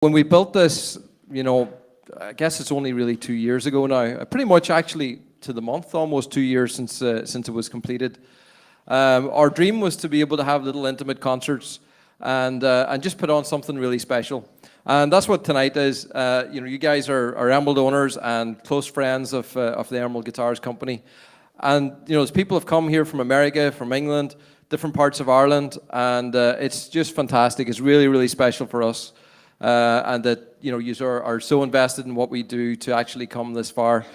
When we built this, I guess it's only really 2 years ago now. Pretty much actually to the month, almost 2 years since it was completed. Our dream was to be able to have little intimate concerts and just put on something really special. And that's what tonight is. You guys are Emerald owners and close friends of the Emerald Guitars company. And as people have come here from America, from England, different parts of Ireland, and it's just fantastic. It's really, really special for us. And that you are so invested in what we do to actually come this far.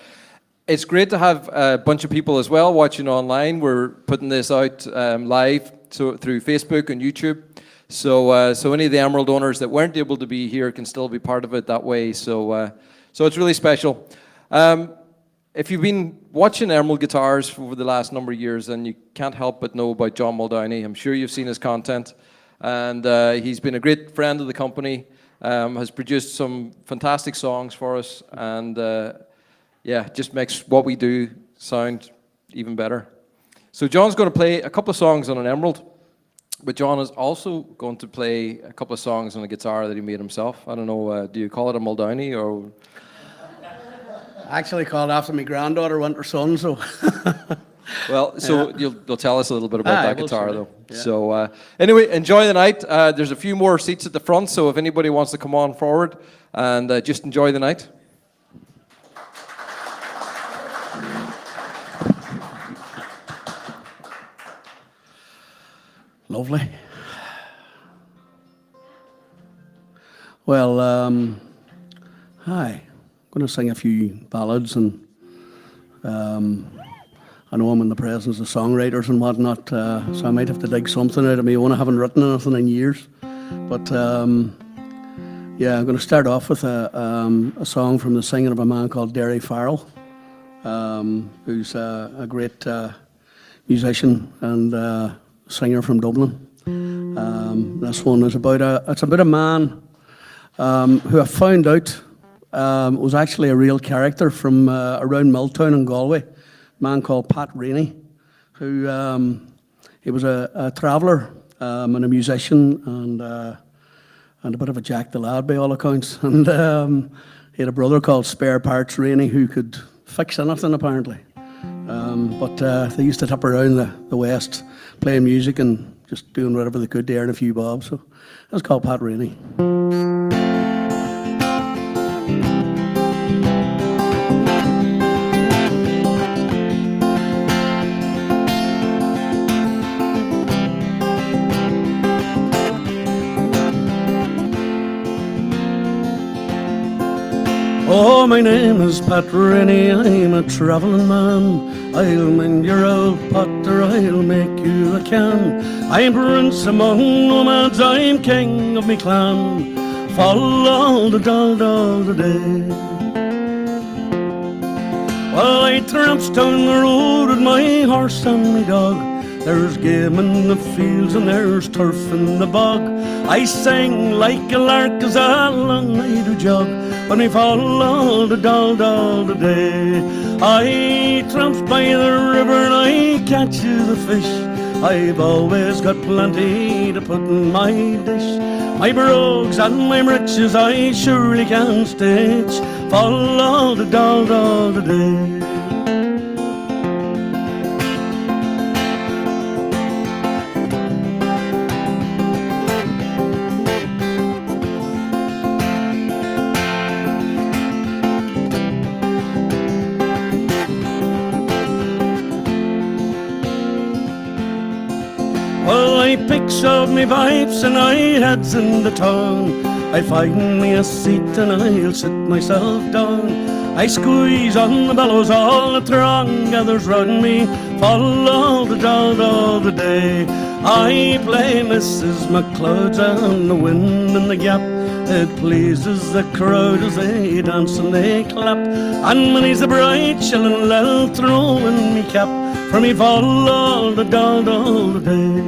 It's great to have a bunch of people as well watching online. We're putting this out live through Facebook and YouTube. So any of the Emerald owners that weren't able to be here can still be part of it that way. So it's really special. If you've been watching Emerald Guitars over the last number of years, then you can't help but know about John Muldowney. I'm sure you've seen his content, and he's been a great friend of the company. Has produced some fantastic songs for us, and just makes what we do sound even better. So John's going to play a couple of songs on an Emerald, but John is also going to play a couple of songs on a guitar that he made himself. I don't know, do you call it a Muldowney or? I actually called after my granddaughter went her son, so. Well, so you'll tell us a little bit about that guitar, though. Yeah. So anyway, enjoy the night. There's a few more seats at the front, so if anybody wants to come on forward and just enjoy the night. Lovely. Well, hi. I'm going to sing a few ballads, and I know I'm in the presence of songwriters and whatnot, so I might have to dig something out of my own. I haven't written anything in years. But I'm going to start off with a song from the singing of a man called Derry Farrell, who's a great musician and singer from Dublin. This one is about a man who I found out was actually a real character from around Milltown in Galway. Man called Pat Rainey, who he was a traveller and a musician and a bit of a Jack the Lad by all accounts. And he had a brother called Spare Parts Rainey who could fix anything apparently. But they used to tip around the West playing music and just doing whatever they could to earn a few bob. So that's called Pat Rainey. Oh, my name is Pat Rainey, I'm a travelling man. I'll mend your old pot or I'll make you a can. I'm prince among nomads, I'm king of me clan. Follow all the day. Well, I tramps down the road with my horse and my dog. There's game in the fields and there's turf in the bog. I sing like a lark as along I do jog. When I fall all the day, I tramps by the river and I catch the fish. I've always got plenty to put in my dish. My brogues and my riches I surely can stitch. Fall all the day. Picks up me pipes and I heads in the town. I find me a seat and I'll sit myself down. I squeeze on the bellows, all the throng gathers round me. Fall all the day. I play Mrs. McLeod's and the wind in the gap. It pleases the crowd as they dance and they clap. And many's the bright shilling they'll throw in me cap. For me fall all the day.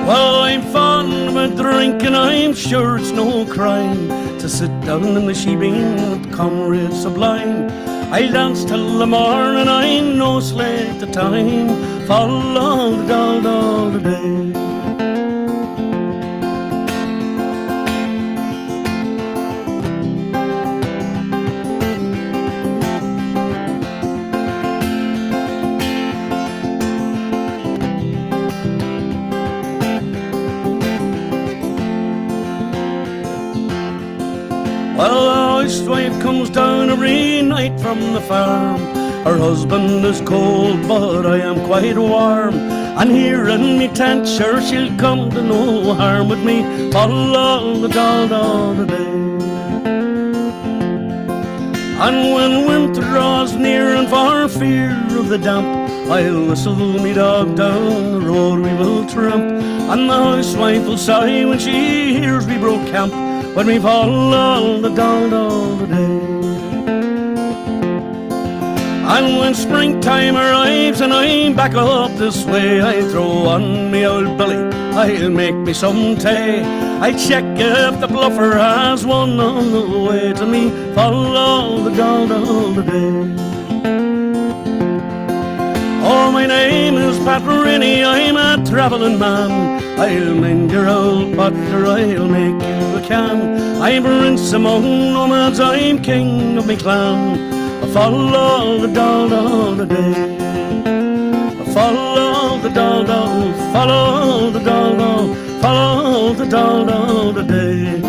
Well, I'm fond of a drink and I'm sure it's no crime to sit down in the shebeen with comrades sublime. I'll dance till the morning, I know slate the time. Fall all the day. Well, the housewife comes down every night from the farm. Her husband is cold, but I am quite warm. And here in me tent, sure she'll come to no harm with me all the dog all the day. And when winter draws near and for fear of the damp, I'll whistle me dog down the road we will tramp. And the housewife will sigh when she hears we broke camp, when we've all the dog all the day. And when springtime arrives and I'm back up this way, I throw on me old Billy, I'll make me some tea. I check if the bluffer has one on the way to me, follow the dog all the day. Oh, my name is Pat Rennie, I'm a travelling man. I'll mend your old pot or I'll make you a can. I'm prince among nomads, I'm king of me clan. I follow the dog all the day. I follow the dog all, follow the dog all, follow the dog all the day.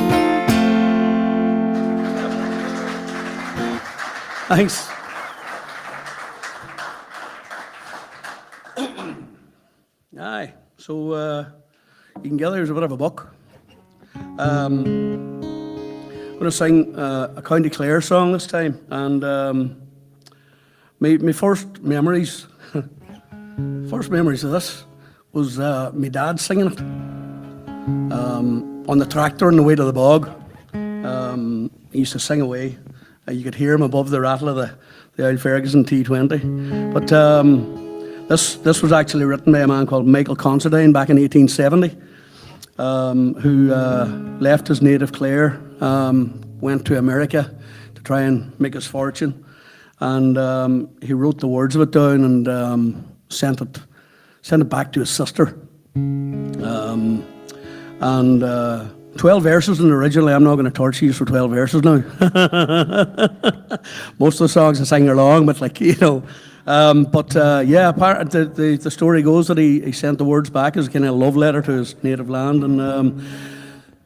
Thanks. Aye, so you can gather there's a bit of a book. I'm going to sing a County Clare song this time, and my first memories of this was my dad singing it on the tractor on the way to the bog. He used to sing away. You could hear him above the rattle of the old Ferguson T20. But this was actually written by a man called Michael Considine back in 1870, who left his native Clare, went to America to try and make his fortune, and he wrote the words of it down and sent it back to his sister. 12 verses in the original. I'm not going to torture you for 12 verses now. Most of the songs I sing are long, but the story goes that he sent the words back as a kind of love letter to his native land, and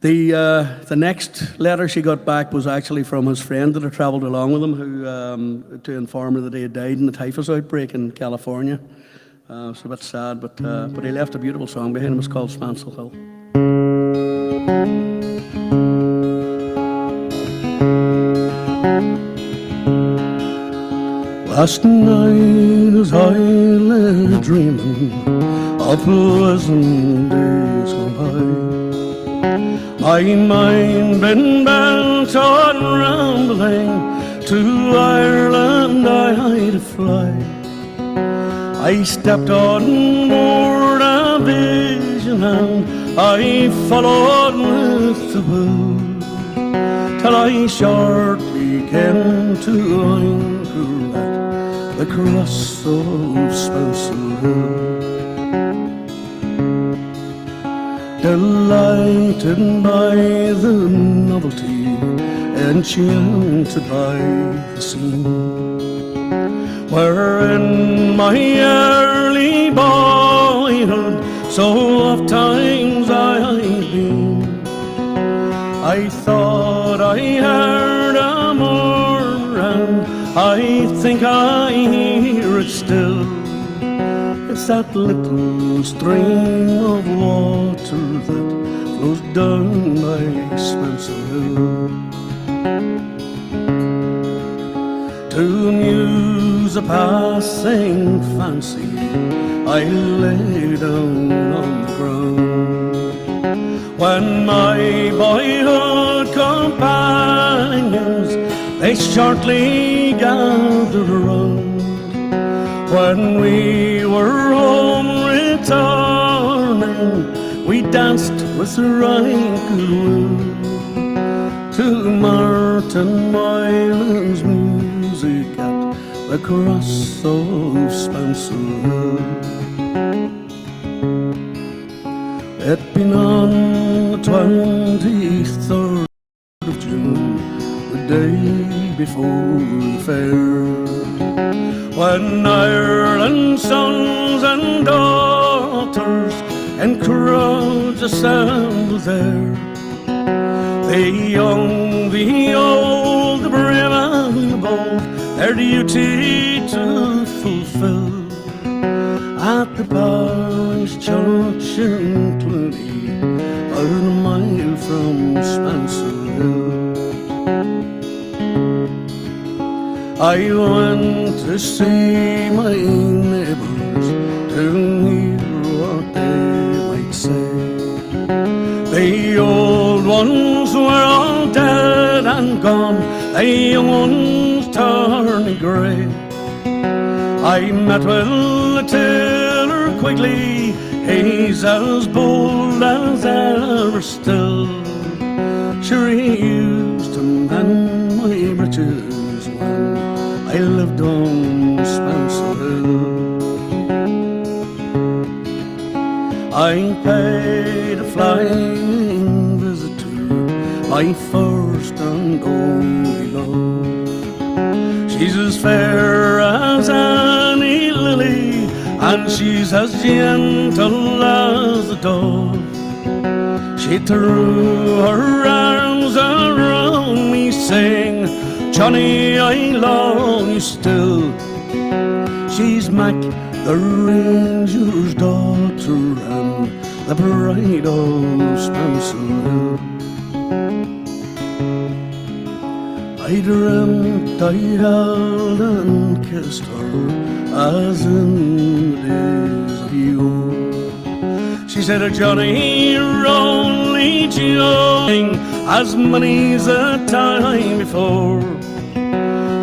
the next letter she got back was actually from his friend that had travelled along with him, who to inform her that he had died in the typhus outbreak in California. It's a bit sad, but he left a beautiful song behind him. It's called Spancel Hill. Last night as I lay dreaming of pleasant days gone by, my mind been bent on rambling to Ireland I had to fly. I stepped on board a vision and I followed with the wind, till I shortly came to anchor at the cross of Spancel Hill. Delighted by the novelty, enchanted by the scene, wherein my early boyhood so oft times I've been. I thought I heard a murmur, and I think I hear it still. It's that little stream of water that flows down by Spancel Hill. To amuse a passing fancy, I lay down on the ground, when my boyhood companions they shortly gathered around. When we were home returning, we danced with the right good will to Martin Moylan's music at the cross of Spancel Hill. It been on the 23rd of June, the day before the fair, when Ireland's sons and daughters in crowds assembled there. The young, the old, called their duty to fulfill at the parish church in Cluny, about a mile from Spencer Hill. I went to see my neighbours to hear what they might say. The old ones were all dead and gone, the young ones turning grey. I met with a tailor quickly, he's as bold as ever still. Sure, he used to mend my breeches when I lived on Spencer Hill. I paid a flying visit to my first and only love. She's as fair as any lily, and she's as gentle as the dove. She threw her arms around me, saying, Johnny, I love you still. She's Mac, the ranger's daughter, and the bride of Spencer Hill. I dreamt I held and kissed her as in the days of yore. She said, Johnny, you're only joking, as many's a time before.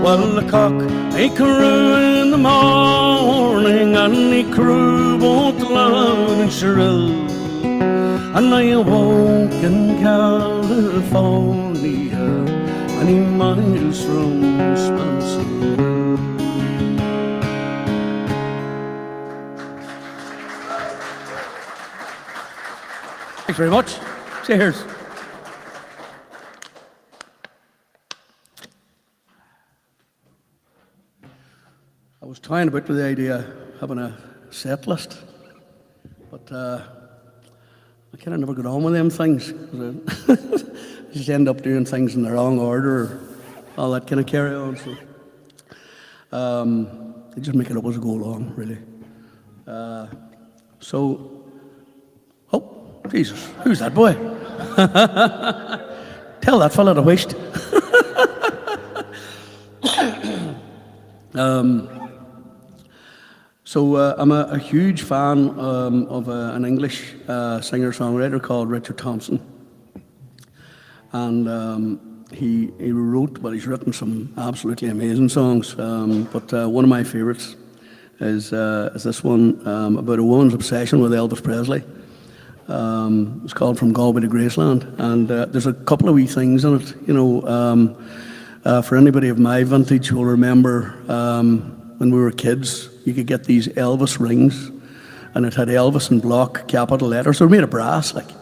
Well, the cock, he crew in the morning, and he crew both loud and shrill. And I awoke in California, many miles from Spencer Hill. Thanks very much. Cheers. I was toying about with the idea of having a set list, but I kind of never got on with them things. I just end up doing things in the wrong order, or all that kind of carry on. So I just make it up as I go along, really. Oh, Jesus, who's that boy? Tell that fella to waste. I'm a huge fan of an English singer-songwriter called Richard Thompson. And he's written some absolutely amazing songs. But one of my favorites is this one about a woman's obsession with Elvis Presley. It's called From Galway to Graceland. And there's a couple of wee things in it. You know, for anybody of my vintage who will remember when we were kids, you could get these Elvis rings, and it had Elvis in block capital letters. They were made of brass, like,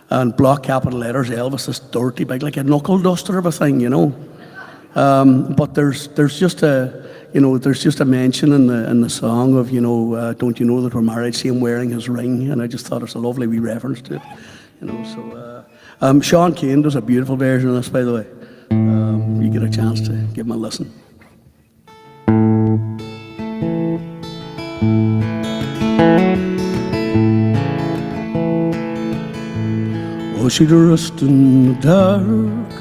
and block capital letters, Elvis, this dirty big, like a knuckle duster of a thing, you know. But there's just a mention in the song of, you know, don't you know that we're married? See him wearing his ring, and I just thought it's a lovely wee reference to it, you know. So Sean Kane does a beautiful version of this, by the way. You get a chance to give him a listen. Oh, she'd rest in the dark,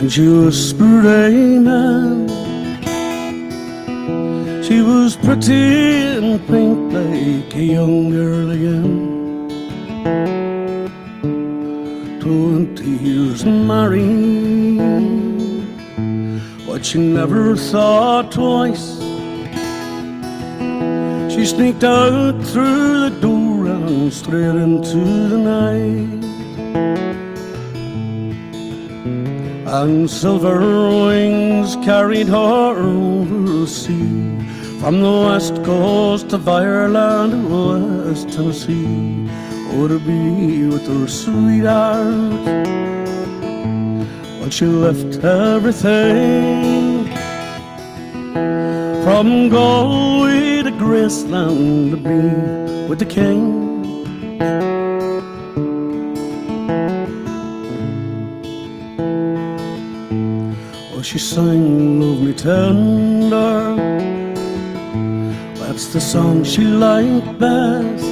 and she whispered amen. She was pretty and pink like a young girl again. 20 years married, but she never thought twice. She sneaked out through the door and straight into the night. And silver wings carried her over the sea, from the west coast of Ireland and West Tennessee. Oh, to be with her sweetheart, but she left everything, from Galway to Graceland to be with the king. Well, she sang Love Me Tender, that's the song she liked best.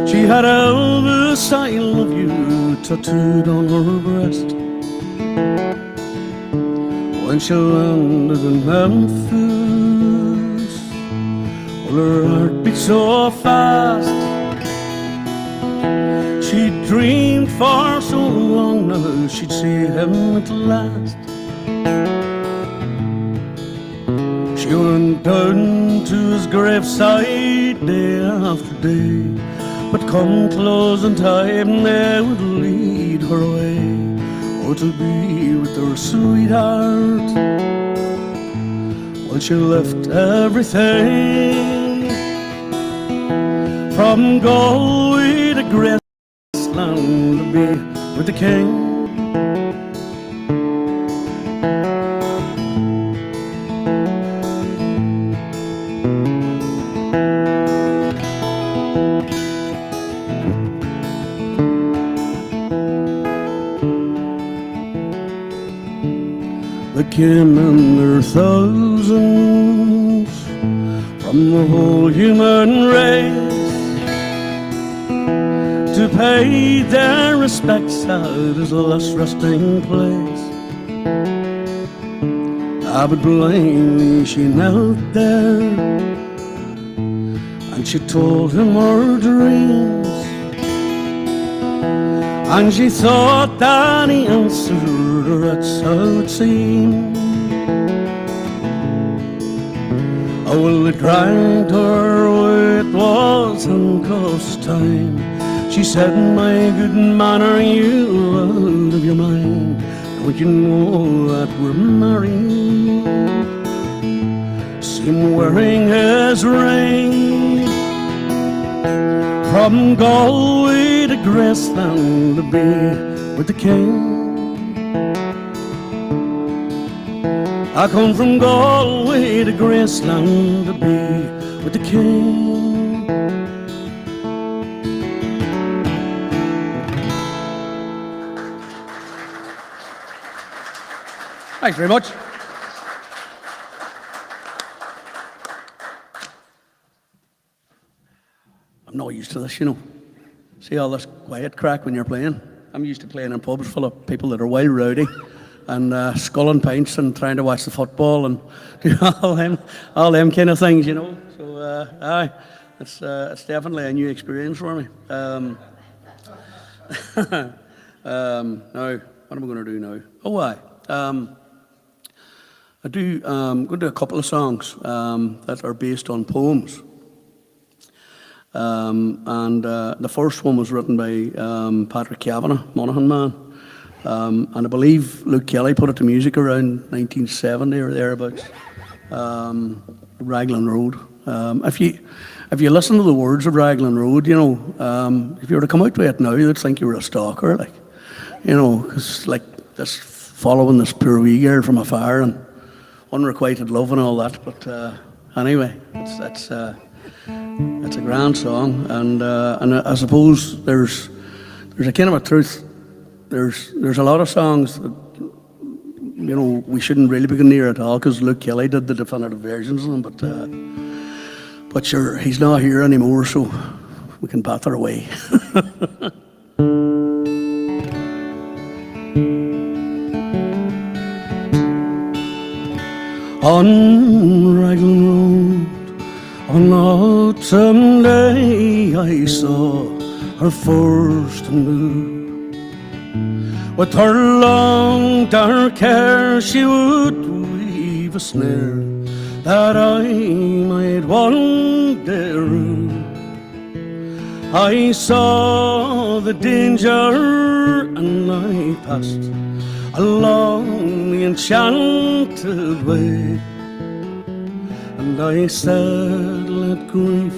She had Elvis, I love you tattooed on her breast. When she landed in Memphis, well, her heart beat so fast. She dreamed for so long now she'd see him at last. She went down to his graveside day after day, but come closing time they would lead her away, oh, to be with her sweetheart. Well, she left everything, from Galway to Graceland, to be with the king. They came in their thousands from the whole human race to pay their respects at his last resting place. But blindly she knelt there and she told him her dreams, and she thought that he answered her, that's how it seemed. Oh, well, they dragged her away, it was handcuffs time. She said, my good man, are you out of your mind? Don't you know that we're married? See him wearing his ring, from Galway to Graceland, to be with the king. I come from Galway to Graceland, to be with the king. Thanks very much. I'm not used to this, you know. See all this quiet crack when you're playing? I'm used to playing in pubs full of people that are wild rowdy and sculling pints and trying to watch the football and do all them kind of things, you know. So, aye, it's definitely a new experience for me. Now, what am I going to do now? Oh, aye. I'm going to do a couple of songs that are based on poems. And the first one was written by Patrick Kavanagh, Monaghan man. And I believe Luke Kelly put it to music around 1970 or thereabouts. Raglan Road. If you listen to the words of Raglan Road, you know, if you were to come out to it now, you'd think you were a stalker, like, you know, because like this following this poor wee girl from afar and unrequited love and all that. But anyway, it's a grand song, and I suppose there's a kind of a truth. There's a lot of songs that, you know, we shouldn't really be going near at all because Luke Kelly did the definitive versions of them, but sure, he's not here anymore, so we can batter away. On Raglan Road, on autumn day, I saw her first move. With her long dark hair, she would weave a snare that I might one day rue. I saw the danger and I passed along the enchanted way. And I said, let grief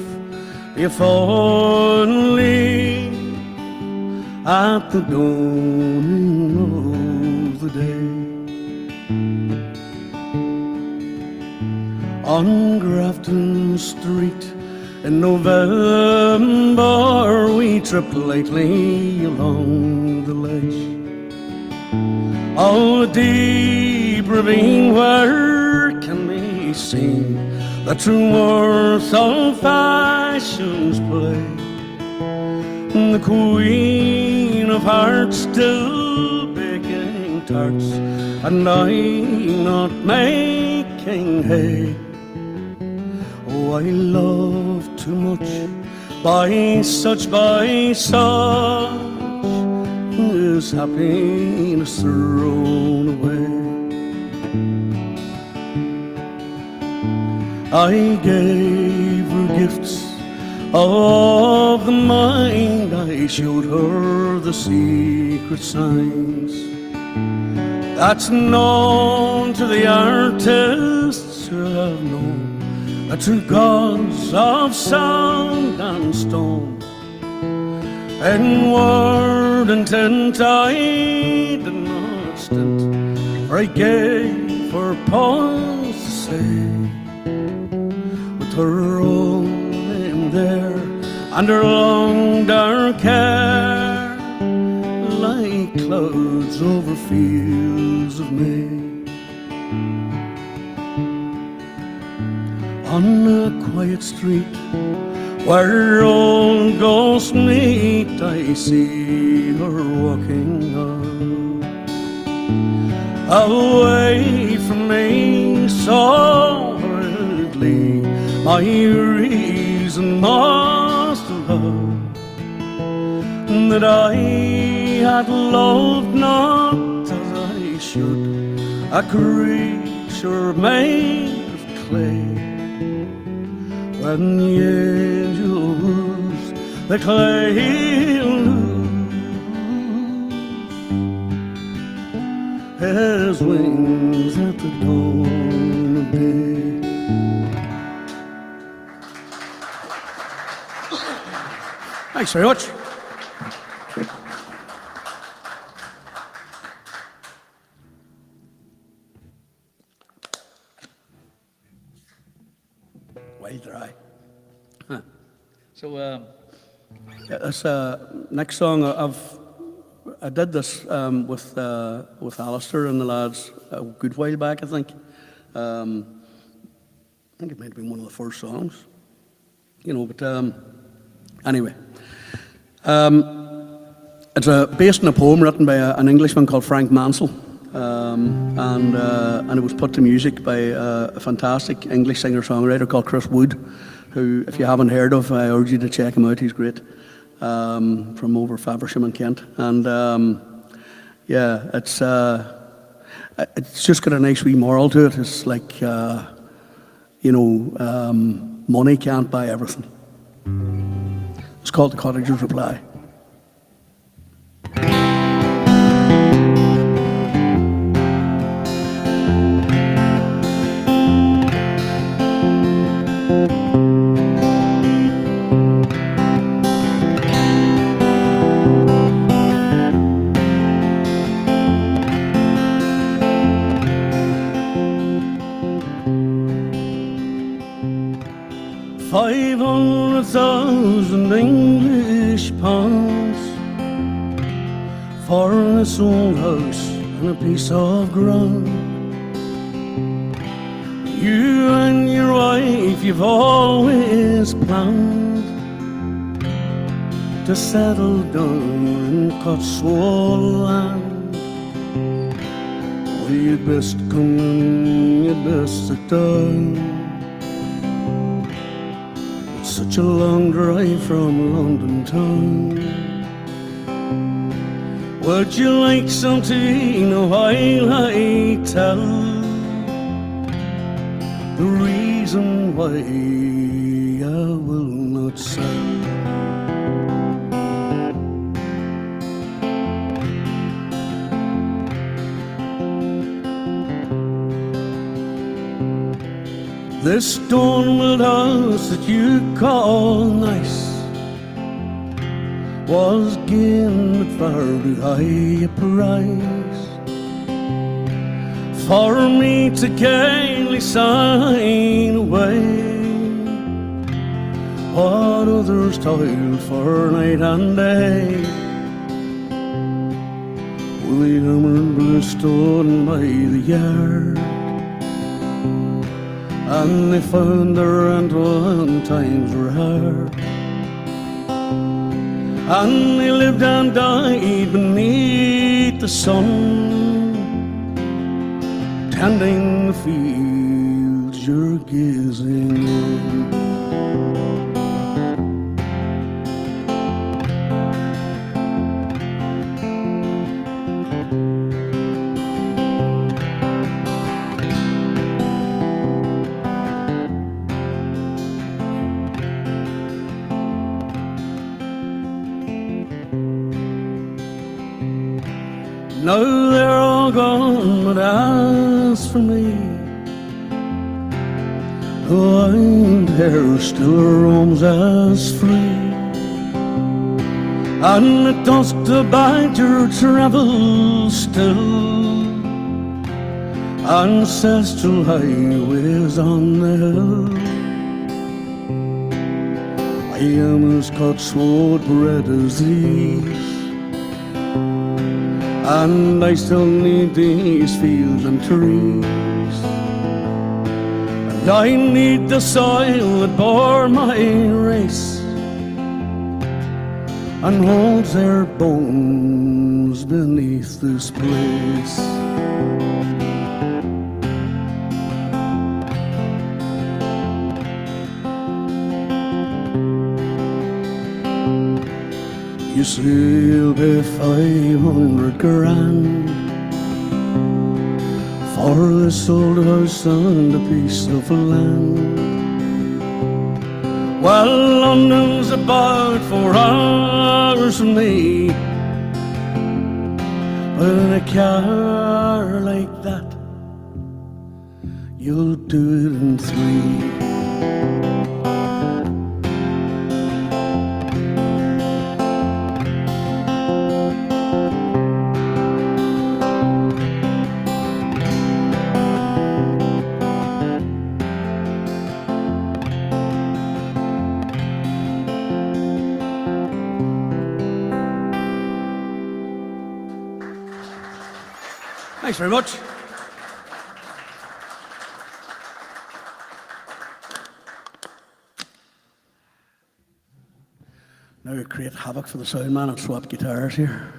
be a fallen leaf at the dawning of the day. On Grafton Street in November we tripped lightly along the ledge Oh, the deep ravine where can be seen the true worth of fashion's play. The queen of hearts still baking tarts, and I not making hay. Oh, I love too much by such is happiness thrown away. I gave her gifts of the mind, I showed her the secret signs that's known to the artists who have known the true gods of sound and stone. In word and tint I did not stint, for I gave her pause to say, with her own name there and her long dark hair, like clouds over fields of May. On a quiet street where old ghosts meet, I see her walking on, away from me so hurriedly. My reason must have that I had loved not as I should, a creature made of clay. When the angel woos the clay he'll lose his wings at the dawn of day. Thanks very much. Well dry. Huh. So, Yeah, this next song I did this with Alistair and the lads a good while back. I think it might have been one of the first songs, you know. But anyway, it's based on a poem written by an Englishman called Frank Mansell, and it was put to music by a fantastic English singer-songwriter called Chris Wood, who, if you haven't heard of, I urge you to check him out. He's great, from over Faversham in Kent. And yeah, it's just got a nice wee moral to it. It's like, you know, money can't buy everything. It's called The Cottager's Reply. $500,000 English pounds for this old house and a piece of ground. You and your wife, you've always planned to settle down in Cotswold land. Well, you'd best come in, you'd best sit down. Such a long drive from London town. Would you like some tea while I tell the reason why I will not sell? This stone-built house that you call nice was given at far too high a price for me to gaily sign away what others toil for night and day. Well, the hammered blue stone by the yard, and they found the rent when times were hard, and they lived and died beneath the sun, tending the fields you're gazing on. Now they're all gone, but as for me, the wild hair still roams as free, and the dust about your travels still, ancestral highways on the hill. I am as Cotswold bred as these, and I still need these fields and trees, and I need the soil that bore my race and holds their bones beneath this place. You say you'll pay 500 grand for this old house and a piece of land. Well, London's about 4 hours from me, but in a car like that, you'll do it in 3. Thanks very much. Now we create havoc for the sound man and swap guitars here.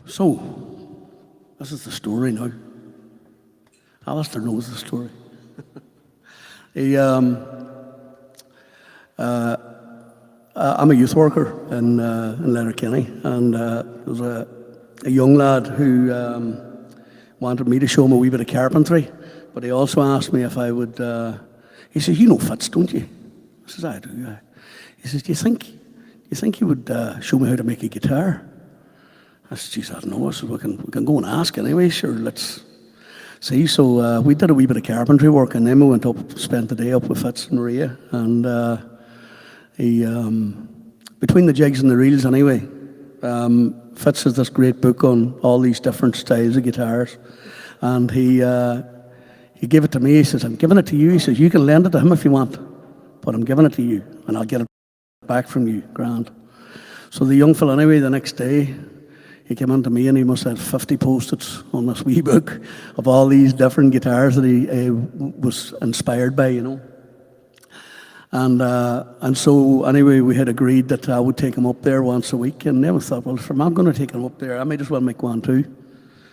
So, this is the story now. Alistair knows the story. I'm a youth worker in Letterkenny, and there was a young lad who wanted me to show him a wee bit of carpentry, but he also asked me if I would, he says, "You know Fitz, don't you?" I says, "I do." He says, do you think you would show me how to make a guitar?" I said, "Geez, I don't know." I said, we can go and ask anyway, sure, let's see. So we did a wee bit of carpentry work, and then we went up, spent the day up with Fitz and Maria, and he, between the jigs and the reels anyway, Fitz has this great book on all these different styles of guitars, and he gave it to me. He says, "I'm giving it to you." He says, "You can lend it to him if you want, but I'm giving it to you, and I'll get it back from you, grand." So the young fella anyway, the next day, he came in to me and he must have 50 post-its on this wee book of all these different guitars that he was inspired by, you know. And so anyway, we had agreed that I would take him up there once a week, and then we thought, well, if I'm going to take him up there, I might as well make one too.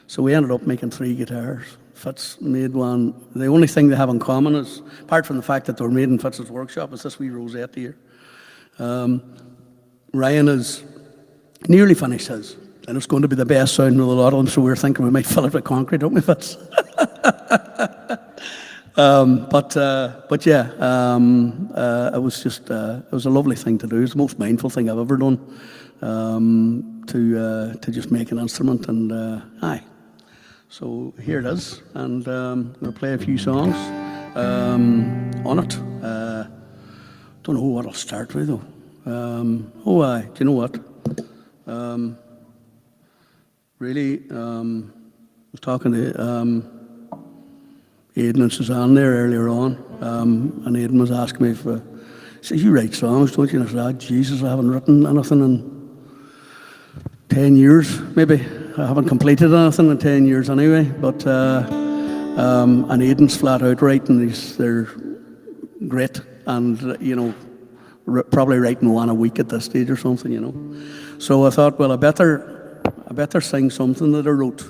So we ended up making 3 guitars. Fitz made one. The only thing they have in common is, apart from the fact that they were made in Fitz's workshop, is this wee rosette here. Ryan has nearly finished his, and it's going to be the best sound of the lot of them, so we're thinking we might fill it with concrete, don't we, Fitz? But yeah, it was just, it was a lovely thing to do. It's the most mindful thing I've ever done, to just make an instrument, and aye. So here it is, and I'm going to play a few songs on it. Don't know what I'll start with though. Do you know what? really, was talking to Aidan and Suzanne there earlier on, and Aidan was asking me if, he says, you write songs, don't you? And I said, Jesus, I haven't written anything in 10 years, maybe. I haven't completed anything in 10 years anyway, but, and Aidan's flat out writing, they're great, and, you know, probably writing one a week at this stage or something, you know. So I thought, well, I better sing something that I wrote,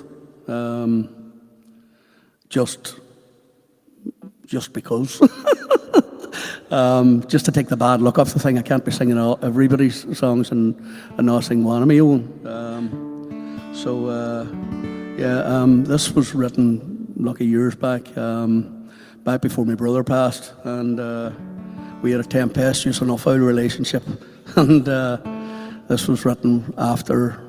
just because. Just to take the bad look off the thing. I can't be singing everybody's songs and not sing one of my own. This was written lucky years back, back before my brother passed, and we had a tempestuous enough old relationship, and this was written after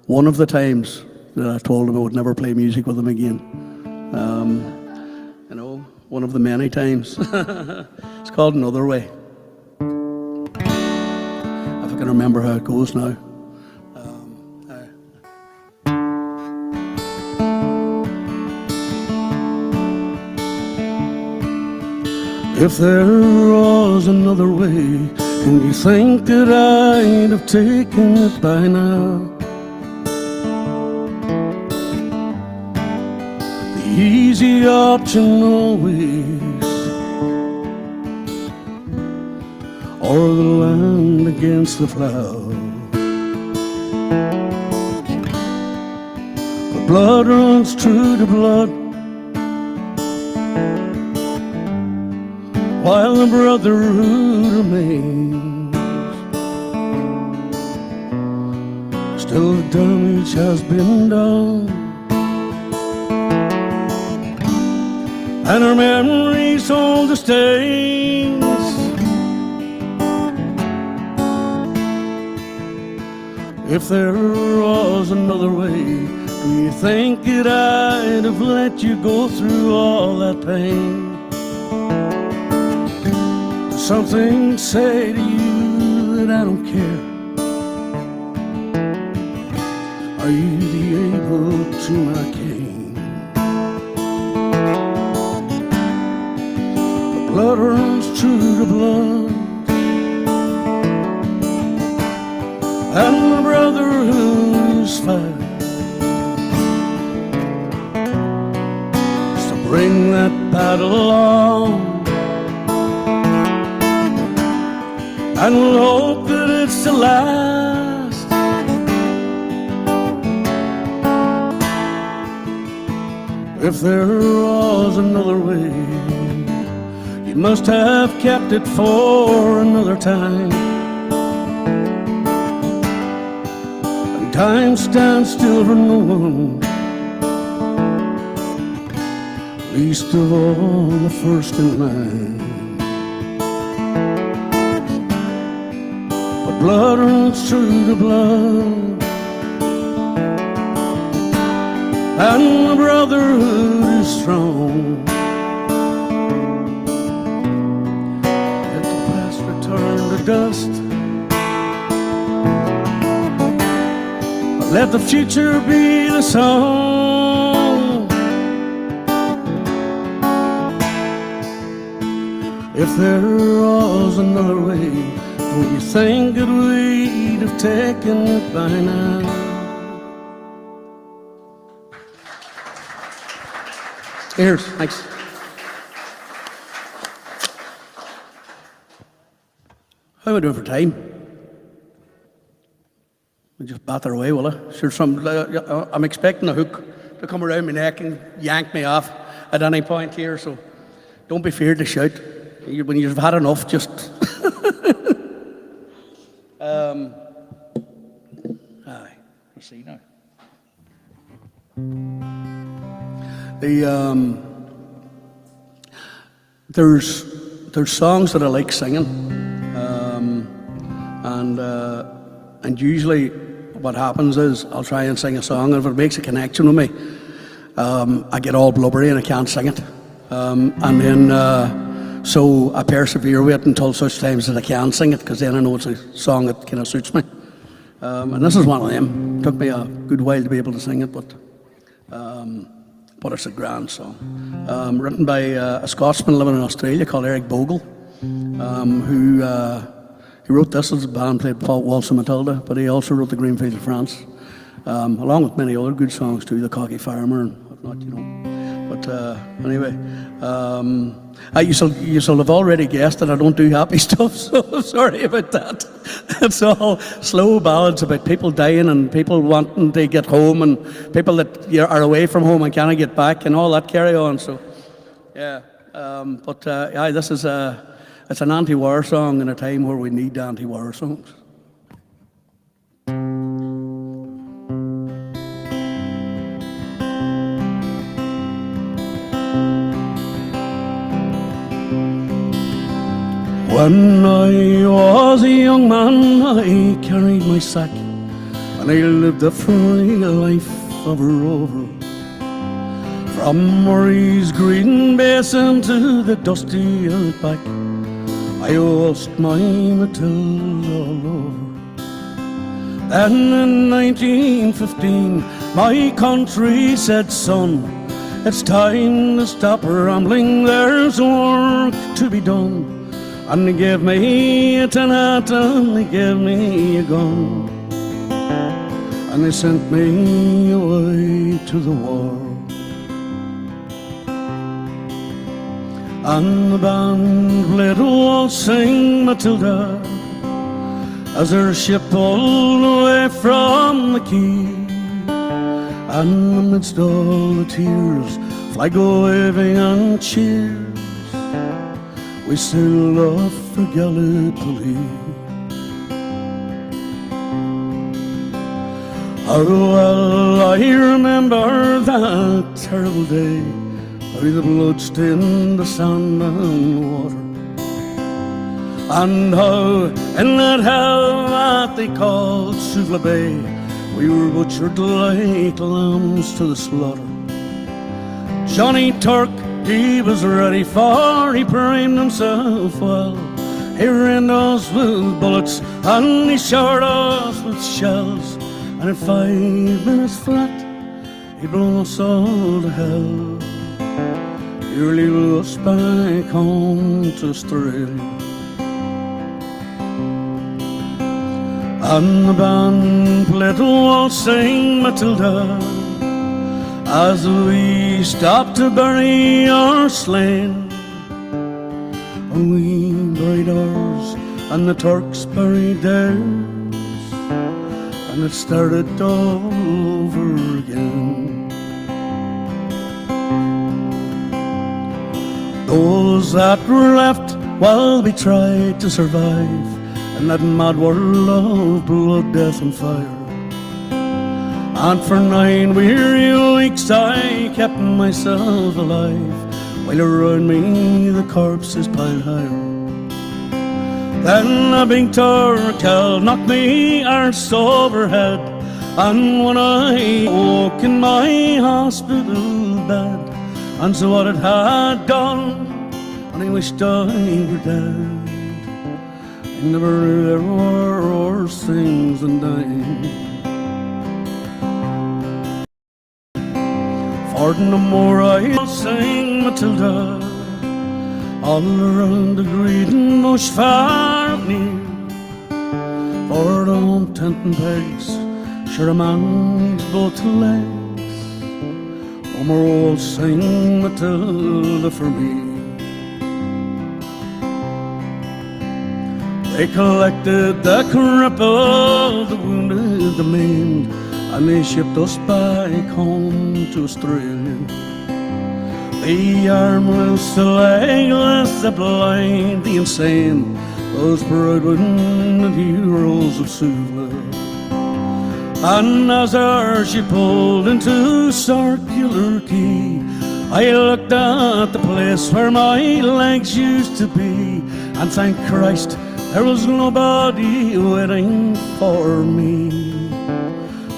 one of the times that I told him I would never play music with him again. You know, one of the many times. It's called Another Way. If I can remember how it goes now. If there was another way, and you think that I'd have taken it by now, the easy option always, or the land against the plow. But blood runs true to blood, while the brotherhood remains. Still the damage has been done, and our memories hold the stains. If there was another way, do you think that I'd have let you go through all that pain? Something say to you that I don't care. Are you the Abel to my Cain? The blood runs true to blood, and the brotherhood is fire. So bring that battle on, and we'll hope that it's the last. If there was another way, you must have kept it for another time. And time stands still for no one, least of all the first in line. Blood runs through the blood, and the brotherhood is strong. Let the past return to dust, but let the future be the song. If there was another way, do you think that we'd have taken it by now? Cheers, thanks. How am I doing for time? I'll just batter away, will I? Sure, I'm expecting a hook to come around my neck and yank me off at any point here, so don't be feared to shout. When you've had enough, just... Let's see now. There's songs that I like singing, and usually what happens is I'll try and sing a song, and if it makes a connection with me, I get all blubbery and I can't sing it, and then so I persevere with it until such times that I can sing it, because then I know it's a song that kind of suits me. And this is one of them. Took me a good while to be able to sing it, but it's a grand song. Written by a Scotsman living in Australia called Eric Bogle, who wrote this as a band, played Paul Waltz and Matilda, but he also wrote The Green Fields of France, along with many other good songs too, The Cocky Farmer and whatnot, you know. But anyway, you shall have already guessed that I don't do happy stuff, so sorry about that. It's all slow ballads about people dying and people wanting to get home and people that are away from home and can't get back and all that carry on. So, yeah. This is it's an anti-war song in a time where we need anti-war songs. When I was a young man, I carried my sack, and I lived a free life of a rover. From Murray's green basin to the dusty outback, I waltzed my Matilda all over. Then in 1915, my country said, son, it's time to stop rambling, there's work to be done. And they gave me a tin hat and they gave me a gun, and they sent me away to the war. And the band played a waltzing Matilda as her ship pulled away from the quay, and amidst all the tears, flag waving and cheers, we sailed off for Gallipoli. How well I remember that terrible day, with the blood stained the sand and water, and how in that hell that they called Suvla Bay, we were butchered like lambs to the slaughter. Johnny Turk, he was ready for, he primed himself well. He rained us with bullets and he showered us with shells, and in 5 minutes flat, he blown us all to hell. He leave us back home to Australia. And the band played a waltzing Matilda as we stopped to bury our slain. We buried ours and the Turks buried theirs, and it started all over again. Those that were left, well, we tried to survive in that mad world of blood, death and fire. And for 9 weary weeks I kept myself alive, while around me the corpses piled higher. Then a big Turk held knocked me arse overhead, and when I woke in my hospital bed, and so what it had done, and I wished I were dead. I never knew there were worse things than dying. For no more I'll sing Matilda all around the green bush far and near. For on tent and pegs, sure a man's both legs. No more I'll sing Matilda for me. They collected the crippled, the wounded, the maimed, and they shipped us back home to Australia. The armless, the legless, the blind, the insane, those proud wounded heroes of Suvla. And as our ship pulled into Circular Quay, I looked at the place where my legs used to be, and thank Christ there was nobody waiting for me,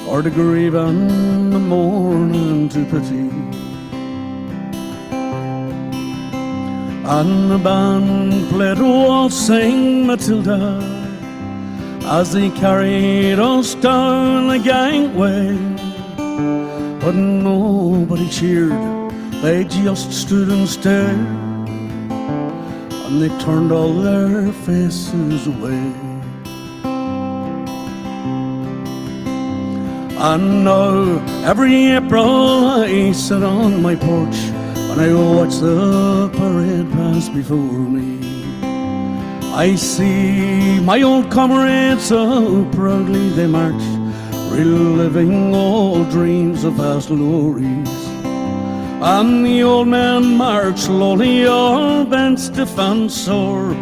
or to grieve and the mourning to pity. And the band played a waltzing Matilda as they carried us down the gangway. But nobody cheered, they just stood and stared, and they turned all their faces away. And now every April I sit on my porch and I watch the parade pass before me. I see my old comrades so proudly they march, reliving old dreams of past glories. And the old men march slowly, all bent, stiff and sore,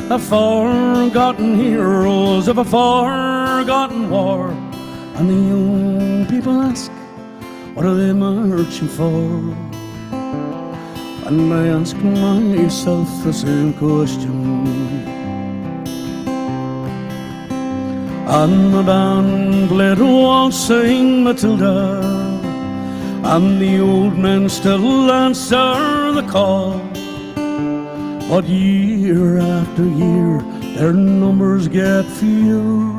the forgotten heroes of a forgotten war. And the young people ask, what are they marching for? And I ask myself the same question. And the band played waltzing Matilda, and the old men still answer the call. But year after year their numbers get fewer.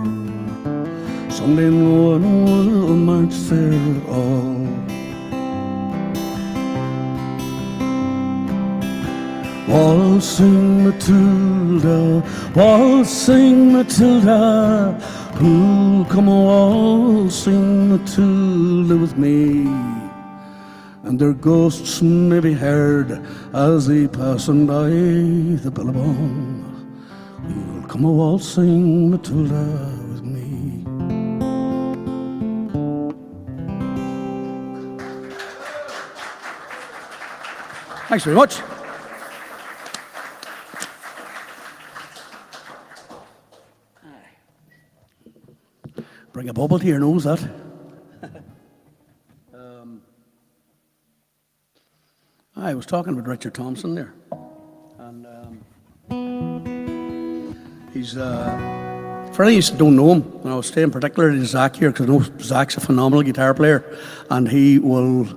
Someday no one will march there at all. Waltzing Matilda, waltzing Matilda, who'll come waltzing Matilda with me? And their ghosts may be heard as they passing by the billabong. Who'll come waltzing Matilda with me? Thanks very much. Bring a bubble to your nose, that. I was talking with Richard Thompson there, and he's for any that don't know him, and I was saying particularly to Zach here, because I know Zach's a phenomenal guitar player, and he will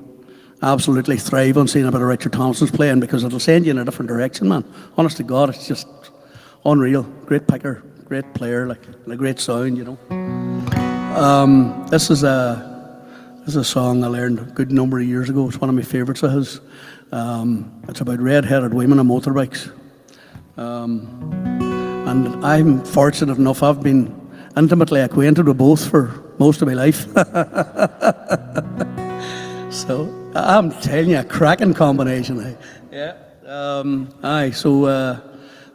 absolutely thrive on seeing a bit of Richard Thompson's playing, because it'll send you in a different direction, man. Honest to God, it's just unreal. Great picker, great player, like, and a great sound, you know. This is a song I learned a good number of years ago. It's one of my favourites of his. It's about red-headed women on motorbikes. And I'm fortunate enough, I've been intimately acquainted with both for most of my life. So I'm telling you, a cracking combination. Yeah. So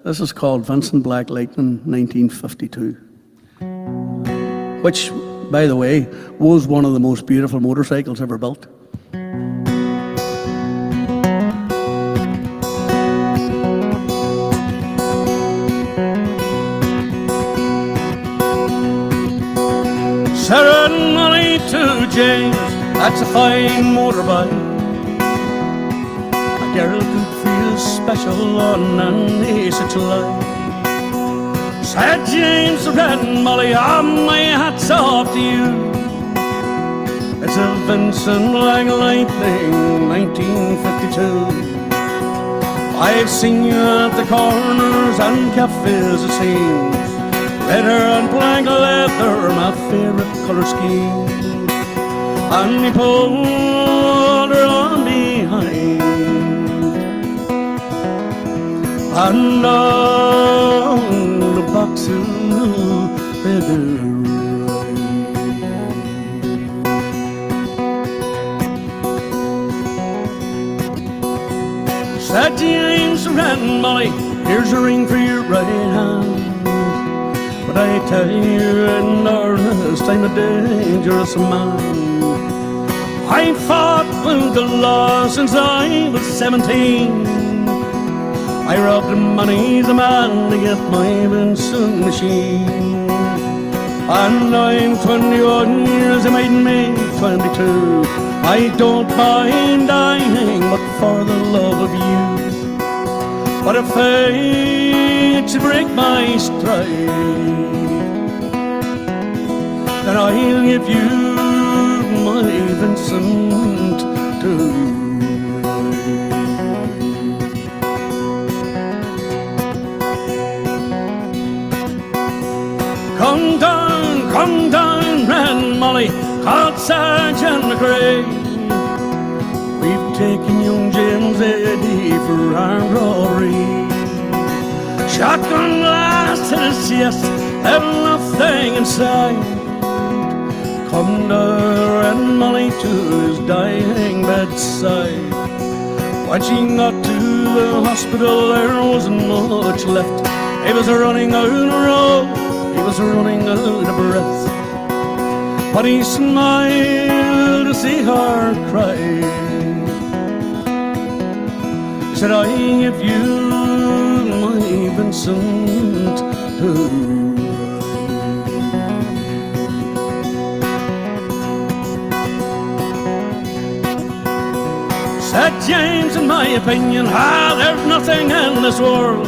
this is called Vincent Black Lightning 1952, which, by the way, was one of the most beautiful motorcycles ever built. Serenity to James, that's a fine motorbike. A girl could feel special on any such a life. Said James, Red and Molly, my hat's off to you. It's a Vincent Black Lightning 1952. I've seen you at the corners and cafes, it seems. Red hair and black leather, my favourite colour scheme. And me pulled her on behind, and down the box of leather. Said James, Red and Molly, here's a ring for your right hand. But I tell you in earnest, I'm a dangerous man. I fought with the law since I was 17. I robbed money's a man to get my Vincent machine. And I'm 21 years, I made me 22. I don't mind dying, but for the love of you. But if fate should break my stride, then I'll give you my Vincent too. come down, Red Molly, called Sergeant McRae. We've taken young James Eddy for armed robbery. Shotgun blast to his chest, left nothing inside. Come down, Red Molly, to his dying bedside. When she got to the hospital, there wasn't much left. He was running out of road, he was running out of breath. But he smiled to see her cry. He said, I give you my Vincent to Said James, in my opinion, there's nothing in this world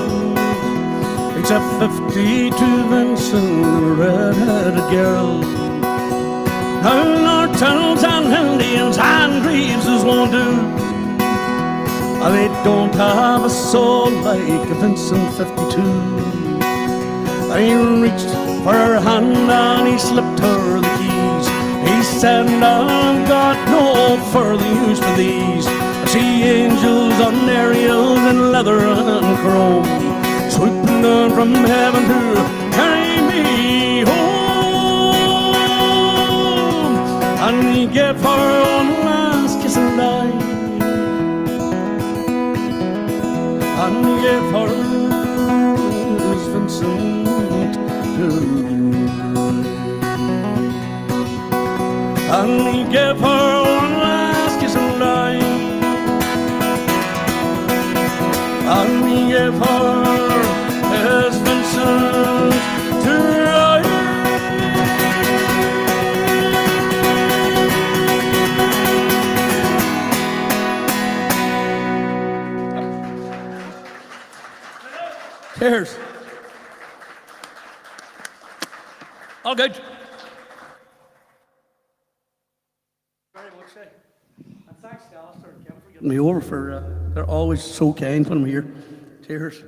except 52 Vincent and a red-headed girl. Now Nortons and Indians and Greaves won't do. They don't have a soul like a Vincent 52. He reached for her hand and he slipped her the keys. He said, I've got no further use for these. I see angels on aerials in leather and chrome, swooping down from heaven to carry me home. And he gave her one last kiss and died. And he gave her his Vincent to And he gave her one last kiss and died. And he gave her his Vincent to ride. Cheers. All good. Very much so. And thanks to Alistair and Kim for getting me over for, they're always so kind when I'm here. Cheers.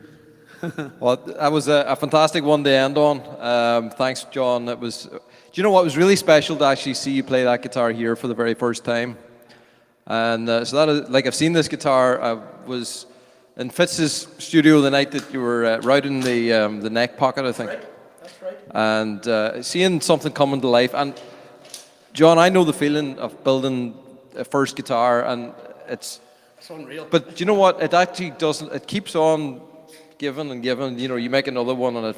Well, that was a fantastic one to end on. Thanks, John. It was. Do you know what was really special to actually see you play that guitar here for the very first time? And so that is, like, I've seen this guitar. I was in Fitz's studio the night that you were routing the neck pocket, I think. That's right. And seeing something coming to life. And John, I know the feeling of building a first guitar, and it's unreal. But you know what? It actually doesn't. It keeps on giving and giving. You know, you make another one, and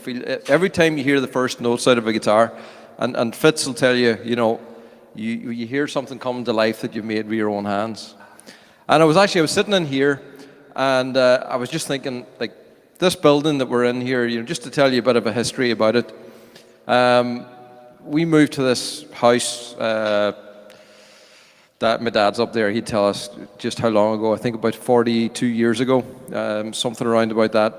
every time you hear the first notes out of a guitar, and Fitz will tell you, you know, you hear something coming to life that you've made with your own hands. And I was sitting in here, and I was just thinking, like, this building that we're in here, you know, just to tell you a bit of a history about it. We moved to this house. That my dad's up there, he'd tell us just how long ago. I think about 42 years ago, something around about that.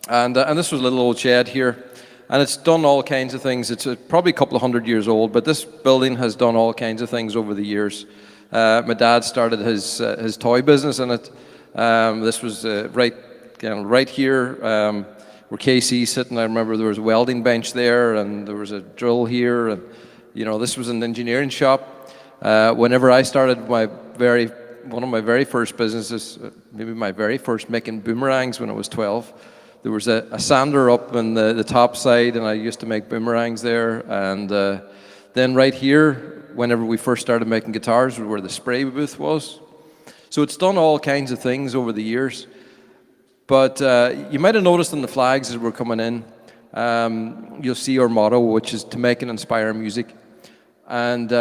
And this was a little old shed here, and it's done all kinds of things. It's probably a couple of 100 years old, but this building has done all kinds of things over the years. My dad started his toy business in it. This was right here where KC sitting. I remember there was a welding bench there, and there was a drill here, and you know, this was an engineering shop. Whenever I started one of my very first businesses, maybe my very first, making boomerangs when I was 12, there was a sander up on the top side, and I used to make boomerangs there. And then right here, whenever we first started making guitars, was where the spray booth was. So it's done all kinds of things over the years. But you might have noticed in the flags as we're coming in, you'll see our motto, which is to make and inspire music. And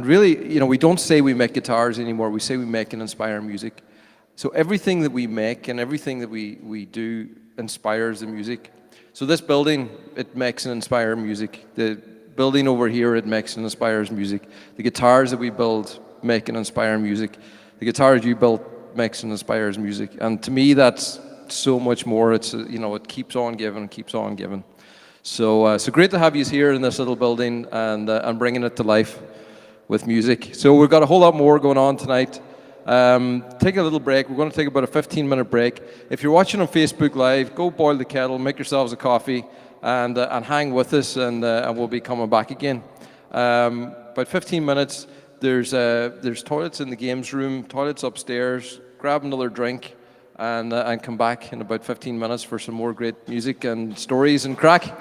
really, you know, we don't say we make guitars anymore. We say we make and inspire music. So everything that we make and everything that we do inspires the music. So this building, it makes and inspires music. The building over here, it makes and inspires music. The guitars that we build make and inspire music. The guitars you built makes and inspires music. And to me, that's so much more. It's, you know, it keeps on giving, keeps on giving. So great to have you here in this little building and bringing it to life with music. So we've got a whole lot more going on tonight. Take a little break. We're going to take about a 15-minute break. If you're watching on Facebook Live, go boil the kettle, make yourselves a coffee, and hang with us, and we'll be coming back again. About 15 minutes. There's toilets in the games room, toilets upstairs. Grab another drink, and come back in about 15 minutes for some more great music and stories and crack.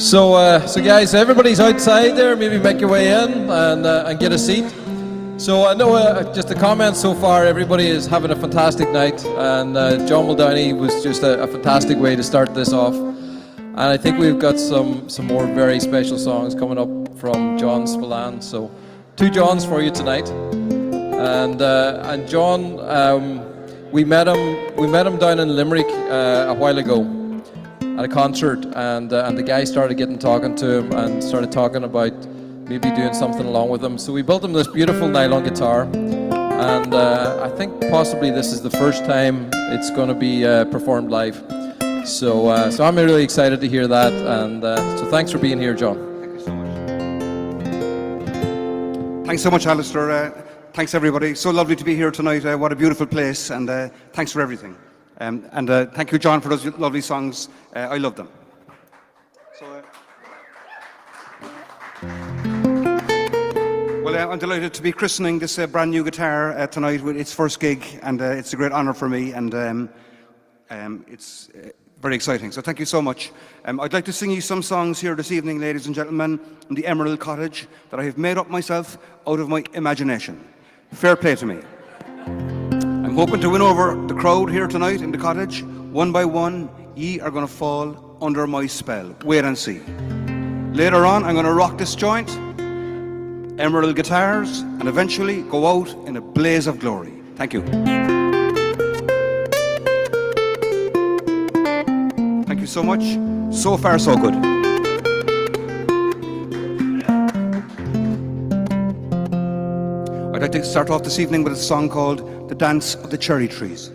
So guys, everybody's outside there. Maybe make your way in and get a seat. So I know just the comments so far, everybody is having a fantastic night, and John Muldowney was just a fantastic way to start this off. And I think we've got some more very special songs coming up from John Spillane. So 2 Johns for you tonight. And John, we met him down in Limerick a while ago at a concert, and the guy started talking to him and started talking about maybe doing something along with him. So we built him this beautiful nylon guitar, and I think possibly this is the first time it's going to be performed live. So I'm really excited to hear that, and so thanks for being here, John. Thank you so much. Thanks so much, Alistair. Thanks, everybody. So lovely to be here tonight. What a beautiful place, and thanks for everything. And thank you, John, for those lovely songs. I love them. Well, I'm delighted to be christening this brand new guitar tonight with its first gig, and it's a great honour for me, and it's very exciting. So thank you so much. I'd like to sing you some songs here this evening, ladies and gentlemen, in the Emerald Cottage that I have made up myself out of my imagination. Fair play to me. I'm hoping to win over the crowd here tonight in the cottage. One by one, ye are going to fall under my spell. Wait and see. Later on, I'm going to rock this joint, emerald guitars, and eventually go out in a blaze of glory. Thank you. Thank you so much. So far, so good. I'd like to start off this evening with a song called The Dance of the Cherry Trees.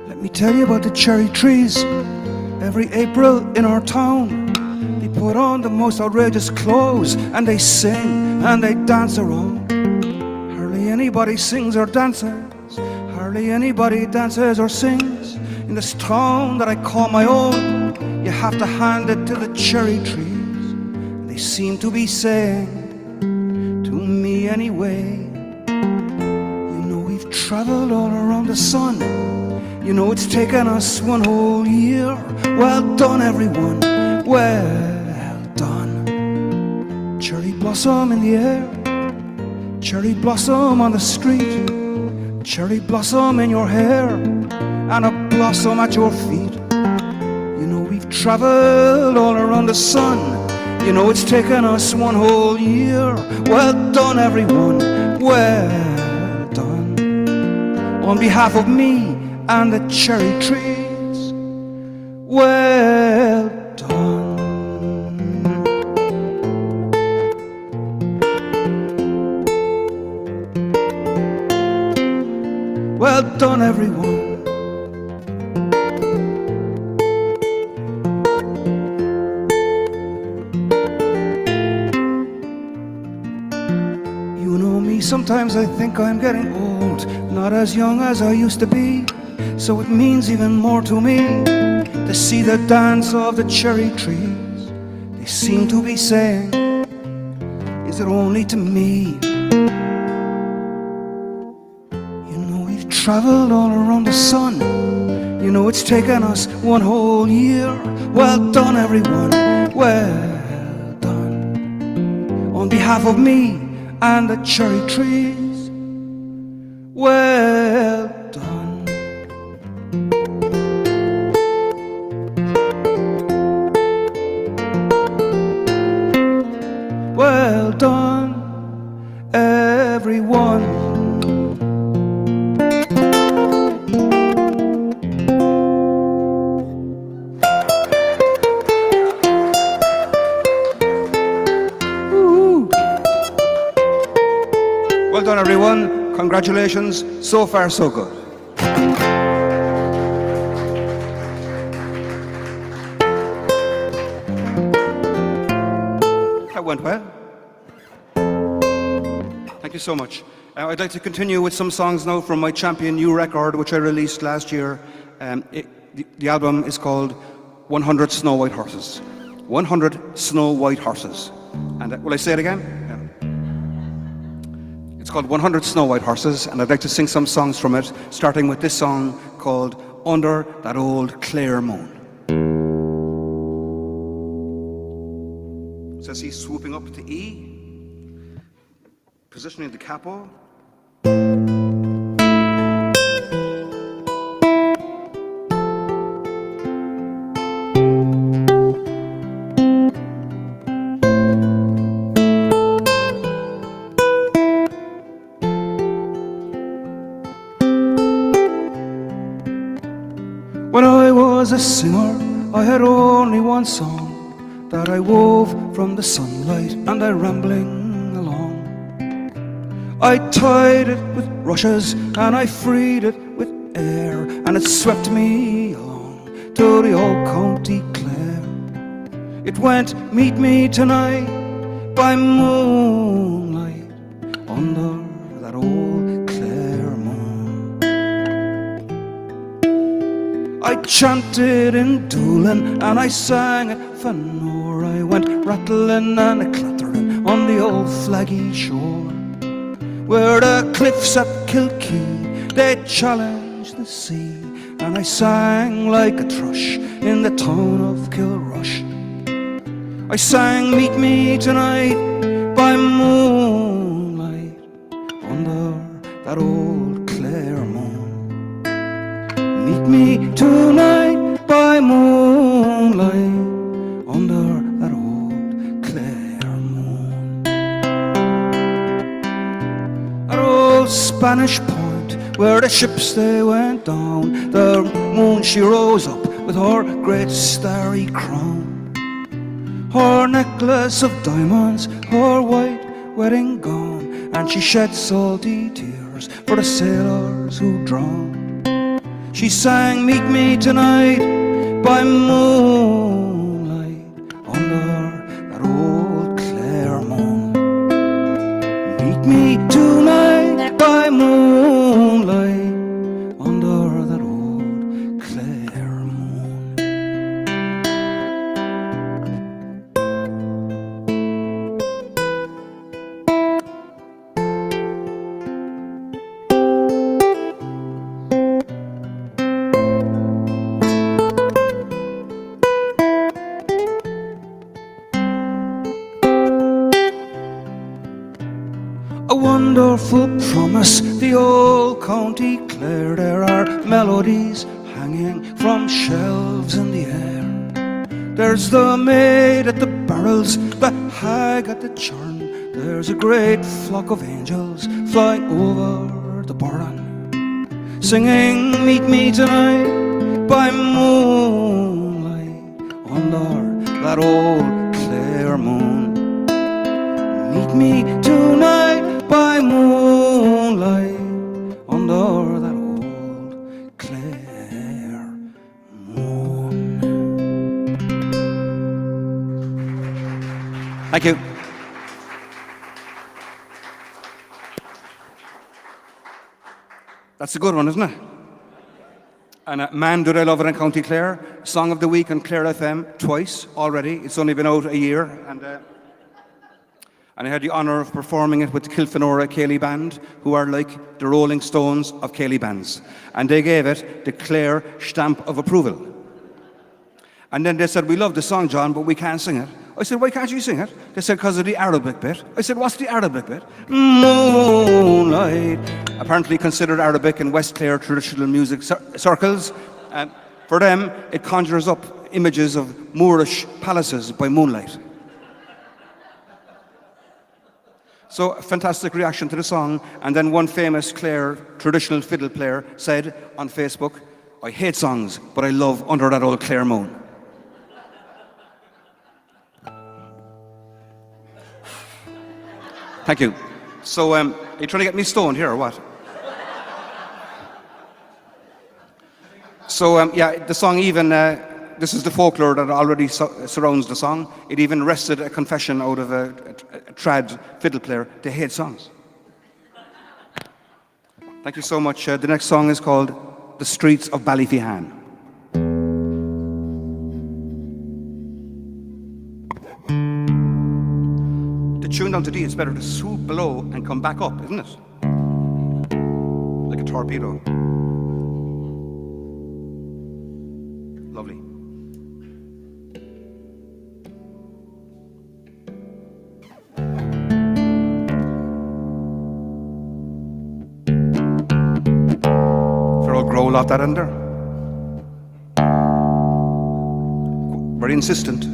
Let me tell you about the cherry trees. Every April in our town, they put on the most outrageous clothes, and they sing and they dance around. Hardly anybody sings or dances, hardly anybody dances or sings in this town that I call my own. You have to hand it to the cherry trees. They seem to be saying to me anyway, you know, we've traveled all around the sun. You know, it's taken us one whole year. Well done, everyone, well done. Cherry blossom in the air, cherry blossom on the street, cherry blossom in your hair, and a blossom at your feet. You know, we've traveled all around the sun. You know, it's taken us one whole year. Well done, everyone, well done. On behalf of me and the cherry trees, well done. Well done, everyone. You know me, sometimes I think I'm getting old, not as young as I used to be. So it means even more to me to see the dance of the cherry trees. They seem to be saying, is it only to me? You know, we've traveled all around the sun. You know, it's taken us one whole year. Well done, everyone, well done. On behalf of me and the cherry trees, well done. Well done, everyone. Ooh. Well done, everyone. Congratulations. So far, so good. That went well. Thank you so much. I'd like to continue with some songs now from my Champion new record, which I released last year. The album is called 100 Snow White Horses. 100 Snow White Horses. And will I say it again? Yeah. It's called 100 Snow White Horses, and I'd like to sing some songs from it, starting with this song called Under That Old Clare Moon. So see, swooping up to E, positioning the capo. When I was a singer, I had only one song that I wove from the sunlight, and I rambling along. I tied it with rushes and I freed it with air, and it swept me along to the old County Clare. It went, meet me tonight by moonlight under that old Clare moon. I chanted in Doolin and I sang at Fanor. I went rattling and a-clattering on the old flaggy shore, where the cliffs at Kilkee, they challenge the sea, and I sang like a thrush in the town of Kilrush. I sang, meet me tonight by moonlight under that old Clare moon. Meet me tonight by moonlight under that old Clare moon. That old Spanish Point, where the ships they went down, the moon she rose up with her great starry crown, her necklace of diamonds, her white wedding gown, and she shed salty tears for the sailors who drowned. She sang, meet me tonight by moonlight under that old Clare moon. Meet me tonight by moonlight under that old Clare moon. A wonderful promise, the old County Clare. There are melodies hanging from shelves in the air. There's the maid at the barrels, the hag at the churn. There's a great flock of angels flying over the burn, singing, meet me tonight by moonlight under that old Clare moon. Meet me tonight by moonlight under that old Clare moon. Thank you. That's a good one, isn't it? And man, did I love it in County Clare. Song of the Week on Clare FM twice already. It's only been out a year, and I had the honour of performing it with the Kilfenora Ceilidh Band, who are like the Rolling Stones of Ceilidh bands. And they gave it the Clare stamp of approval. And then they said, we love the song, John, but we can't sing it. I said, why can't you sing it? They said, because of the Arabic bit. I said, what's the Arabic bit? Moonlight. Apparently considered Arabic in West Clare traditional music circles. And for them, it conjures up images of Moorish palaces by moonlight. So, a fantastic reaction to the song. And then one famous Clare traditional fiddle player said on Facebook, I hate songs, but I love Under That Old Clare Moon. Thank you. So, are you trying to get me stoned here or what? So, yeah, the song even, this is the folklore that already surrounds the song. It even wrested a confession out of a trad fiddle player to hate songs. Thank you so much. The next song is called The Streets of Ballytihan. To tune down to D, it's better to swoop below and come back up, isn't it? Like a torpedo. Lovely. Growl out that under. Very insistent.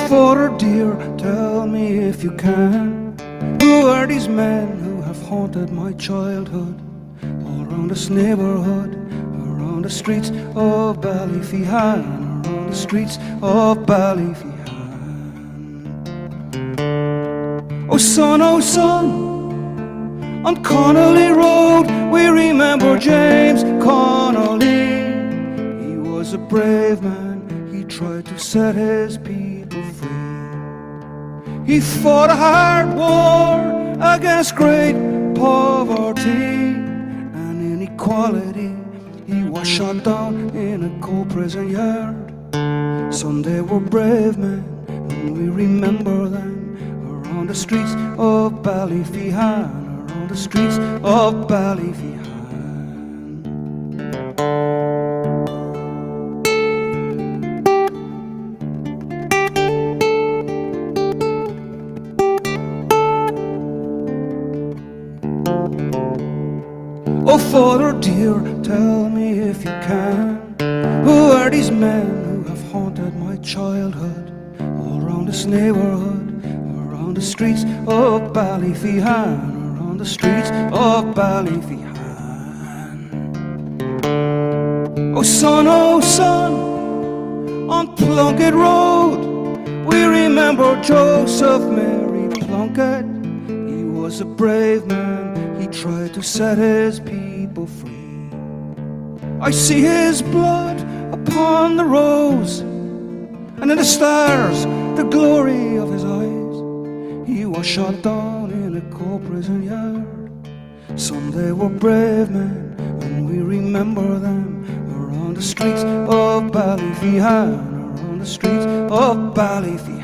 Father dear, tell me if you can, who are these men who have haunted my childhood, all around this neighborhood, around the streets of Ballytihan, around the streets of Ballytihan. Oh son, on Connolly Road, we remember James Connolly. He was a brave man, he tried to set his people free. He fought a hard war against great poverty and inequality. He was shot down in a cold prison yard. Some they were brave men, and we remember them around the streets of Ballytihan, around the streets of Ballytihan. Oh, Father dear, tell me if you can, who are these men who have haunted my childhood, all around this neighborhood, around the streets of Ballytihan, around the streets of Ballytihan. Oh, son, on Plunkett Road, we remember Joseph Mary Plunkett. He was a brave man, he tried to set his people free. I see his blood upon the rose, and in the stars, the glory of his eyes. He was shot down in a cold prison yard. Some they were brave men, and we remember them around the streets of Ballytihan, around the streets of Ballytihan.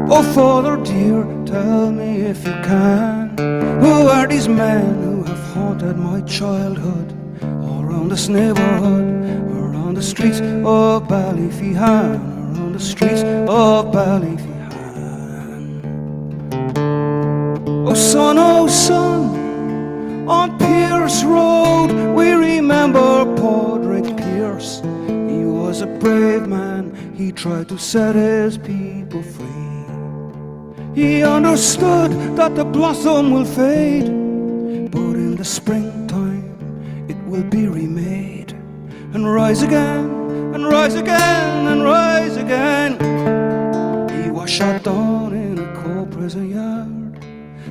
Oh, Father dear, tell me if you can, who are these men who have haunted my childhood, all around this neighborhood, around the streets of Ballytihan, around the streets of Ballytihan. Oh, son, on Pierce Road, we remember Podrick Pierce. He was a brave man, he tried to set his people free. He understood that the blossom will fade, but in the springtime it will be remade, and rise again, and rise again, and rise again. He was shot down in a cold prison yard.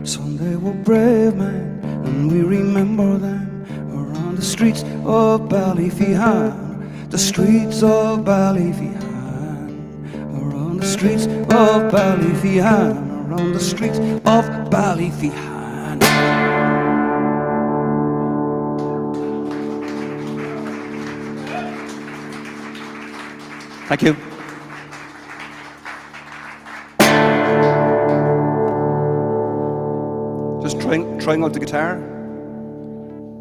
Some they were brave men, and we remember them around the streets of Ballytihan, the streets of Ballytihan, around the streets of Ballytihan, around the streets of Ballytihan. Thank you. Just trying out the guitar.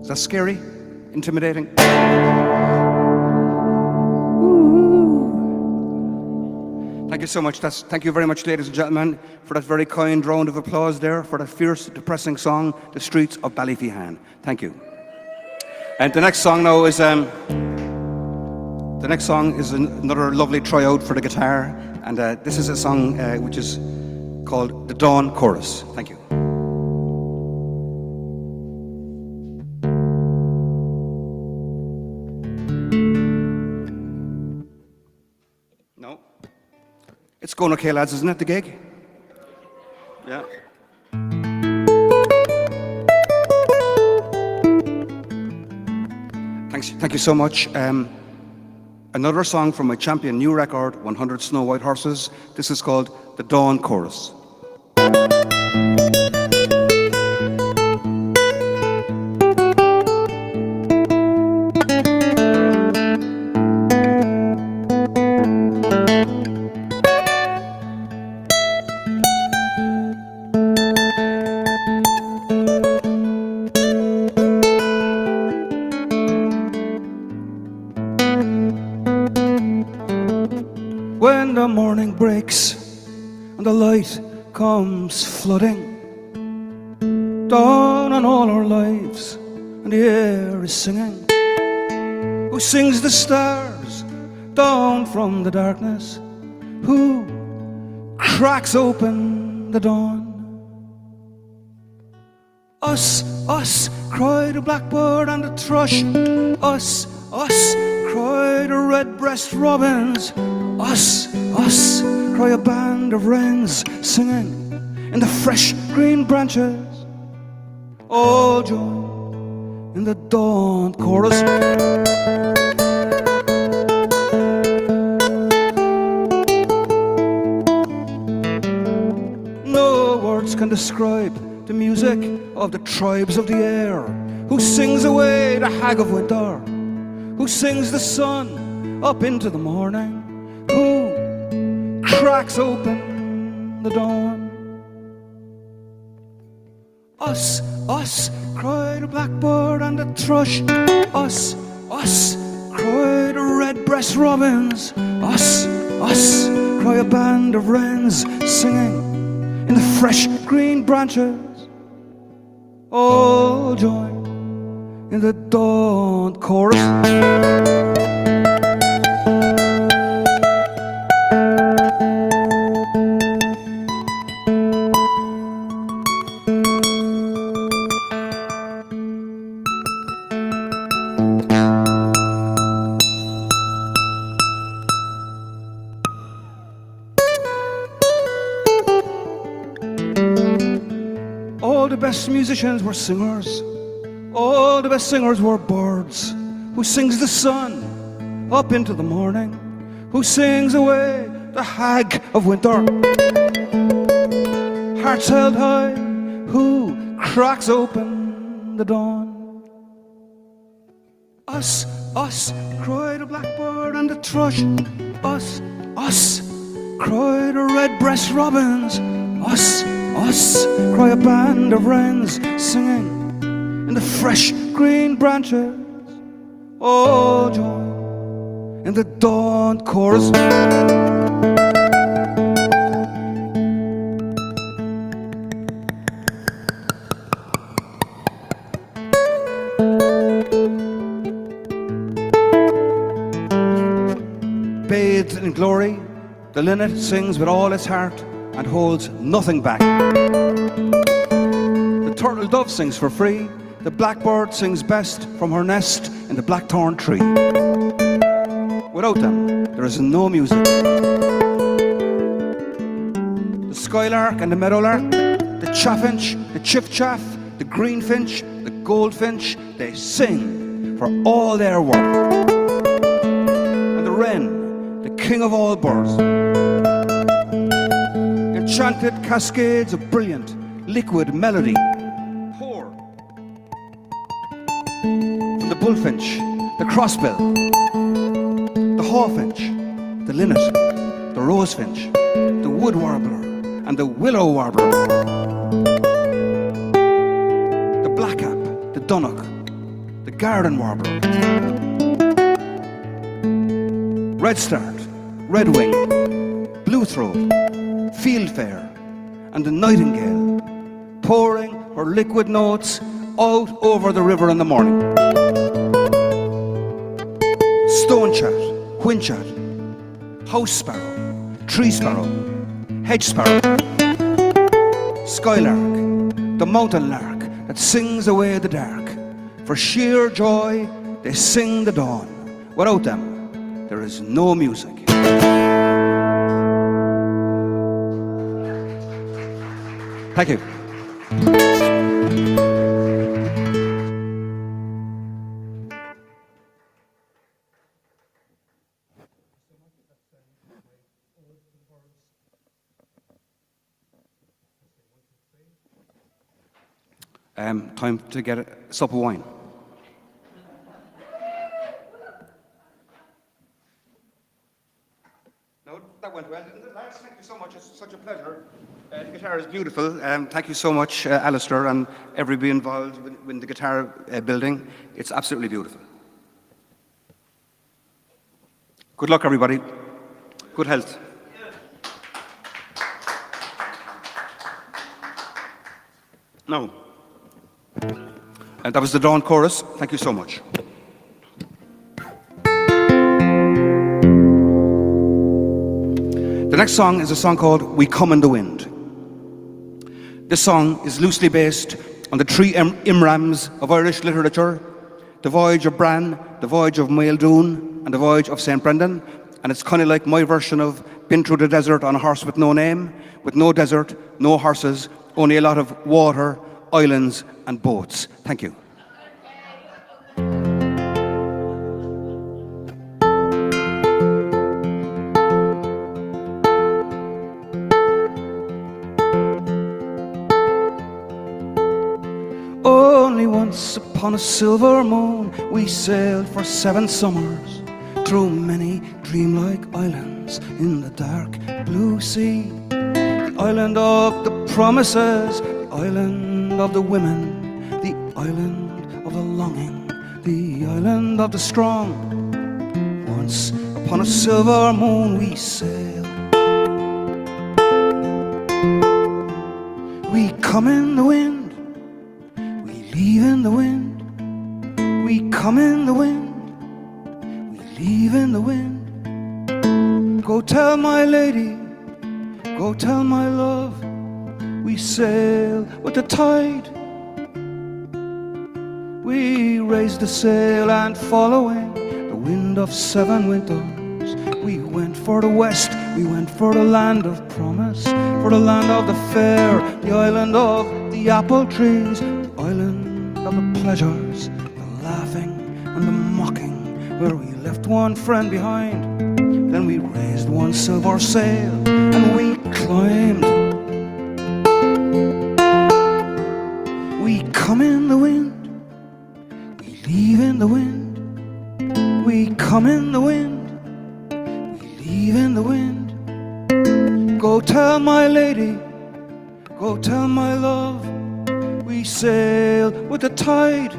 Is that scary? Intimidating? Thank you so much. Thank you very much, ladies and gentlemen, for that very kind round of applause there for that fierce, depressing song, The Streets of Ballytihan. Thank you. And the next song now is another lovely tryout for the guitar, and this is a song which is called The Dawn Chorus. Thank you. No? It's going okay, lads, isn't it, the gig? Yeah. Thank you so much. Another song from my champion new record, 100 Snow White Horses. This is called The Dawn Chorus. When the morning breaks and the light comes flooding down on all our lives, and the air is singing, who sings the stars down from the darkness, who cracks open the dawn? Us, cry the blackbird and the thrush. Us, cry the red-breast robins. Us, cry a band of wrens singing in the fresh green branches. All join in the dawn chorus. No words can describe the music of the tribes of the air, who sings away the hag of winter, who sings the sun up into the morning, who cracks open the dawn. Us, cry the blackbird and the thrush. Us, cry the red-breast robins. Us, cry a band of wrens singing in the fresh green branches. All join in the dawn chorus. All the best musicians were singers. All the best singers were birds. Who sings the sun up into the morning, who sings away the hag of winter. Hearts held high, who cracks open the dawn. Us, cry the blackbird and the thrush. Us, cry the red-breast robins. Us, cry a band of wrens singing in the fresh green branches. All join in the dawn chorus. Bathed in glory, the linnet sings with all its heart and holds nothing back. The turtle dove sings for free. The blackbird sings best from her nest in the blackthorn tree. Without them, there is no music. The skylark and the meadowlark, the chaffinch, the chiffchaff, the greenfinch, the goldfinch, they sing for all their worth. And the wren, the king of all birds, enchanted cascades of brilliant, liquid melody pour from the bullfinch, the crossbill, the hawfinch, the linnet, the rosefinch, the wood warbler, and the willow warbler, the blackcap, the dunnock, the garden warbler, redstart, redwing, bluethroat, fieldfare, and the nightingale, pouring her liquid notes out over the river in the morning. stonechat, whinchat, house sparrow, tree sparrow, hedge sparrow, skylark, the mountain lark that sings away the dark. For sheer joy, they sing the dawn. Without them, there is no music. Thank you. Time to get a sup of wine. No, that went well, didn't it, lads? Thank you so much. It's such a pleasure. The guitar is beautiful. Thank you so much, Alistair, and everybody involved with the guitar building. It's absolutely beautiful. Good luck, everybody. Good health. No. And that was the Dawn Chorus. Thank you so much. The next song is a song called We Come in the Wind. This song is loosely based on the three Imrams of Irish literature, the Voyage of Bran, the Voyage of Muldowney, and the Voyage of St. Brendan. And it's kind of like my version of Been Through the Desert on a Horse with No Name, with no desert, no horses, only a lot of water, islands, and boats. Thank you. Only once upon a silver moon we sailed for 7 summers through many dreamlike islands in the dark blue sea. The island of the promises, the island of the women, the island of the longing, the island of the strong. Once upon a silver moon we sailed. We come in the wind, we leave in the wind. We come in the wind, we leave in the wind. Go tell my lady, go tell my love, we sail with the tide. We raised the sail and following the wind of 7 winters, we went for the west, we went for the land of promise, for the land of the fair, the island of the apple trees, the island of the pleasures, the laughing and the mocking, where we left one friend behind. Then we raised one silver sail and we climbed. We come in the wind, we leave in the wind. We come in the wind, we leave in the wind. Go tell my lady, go tell my love, we sail with the tide.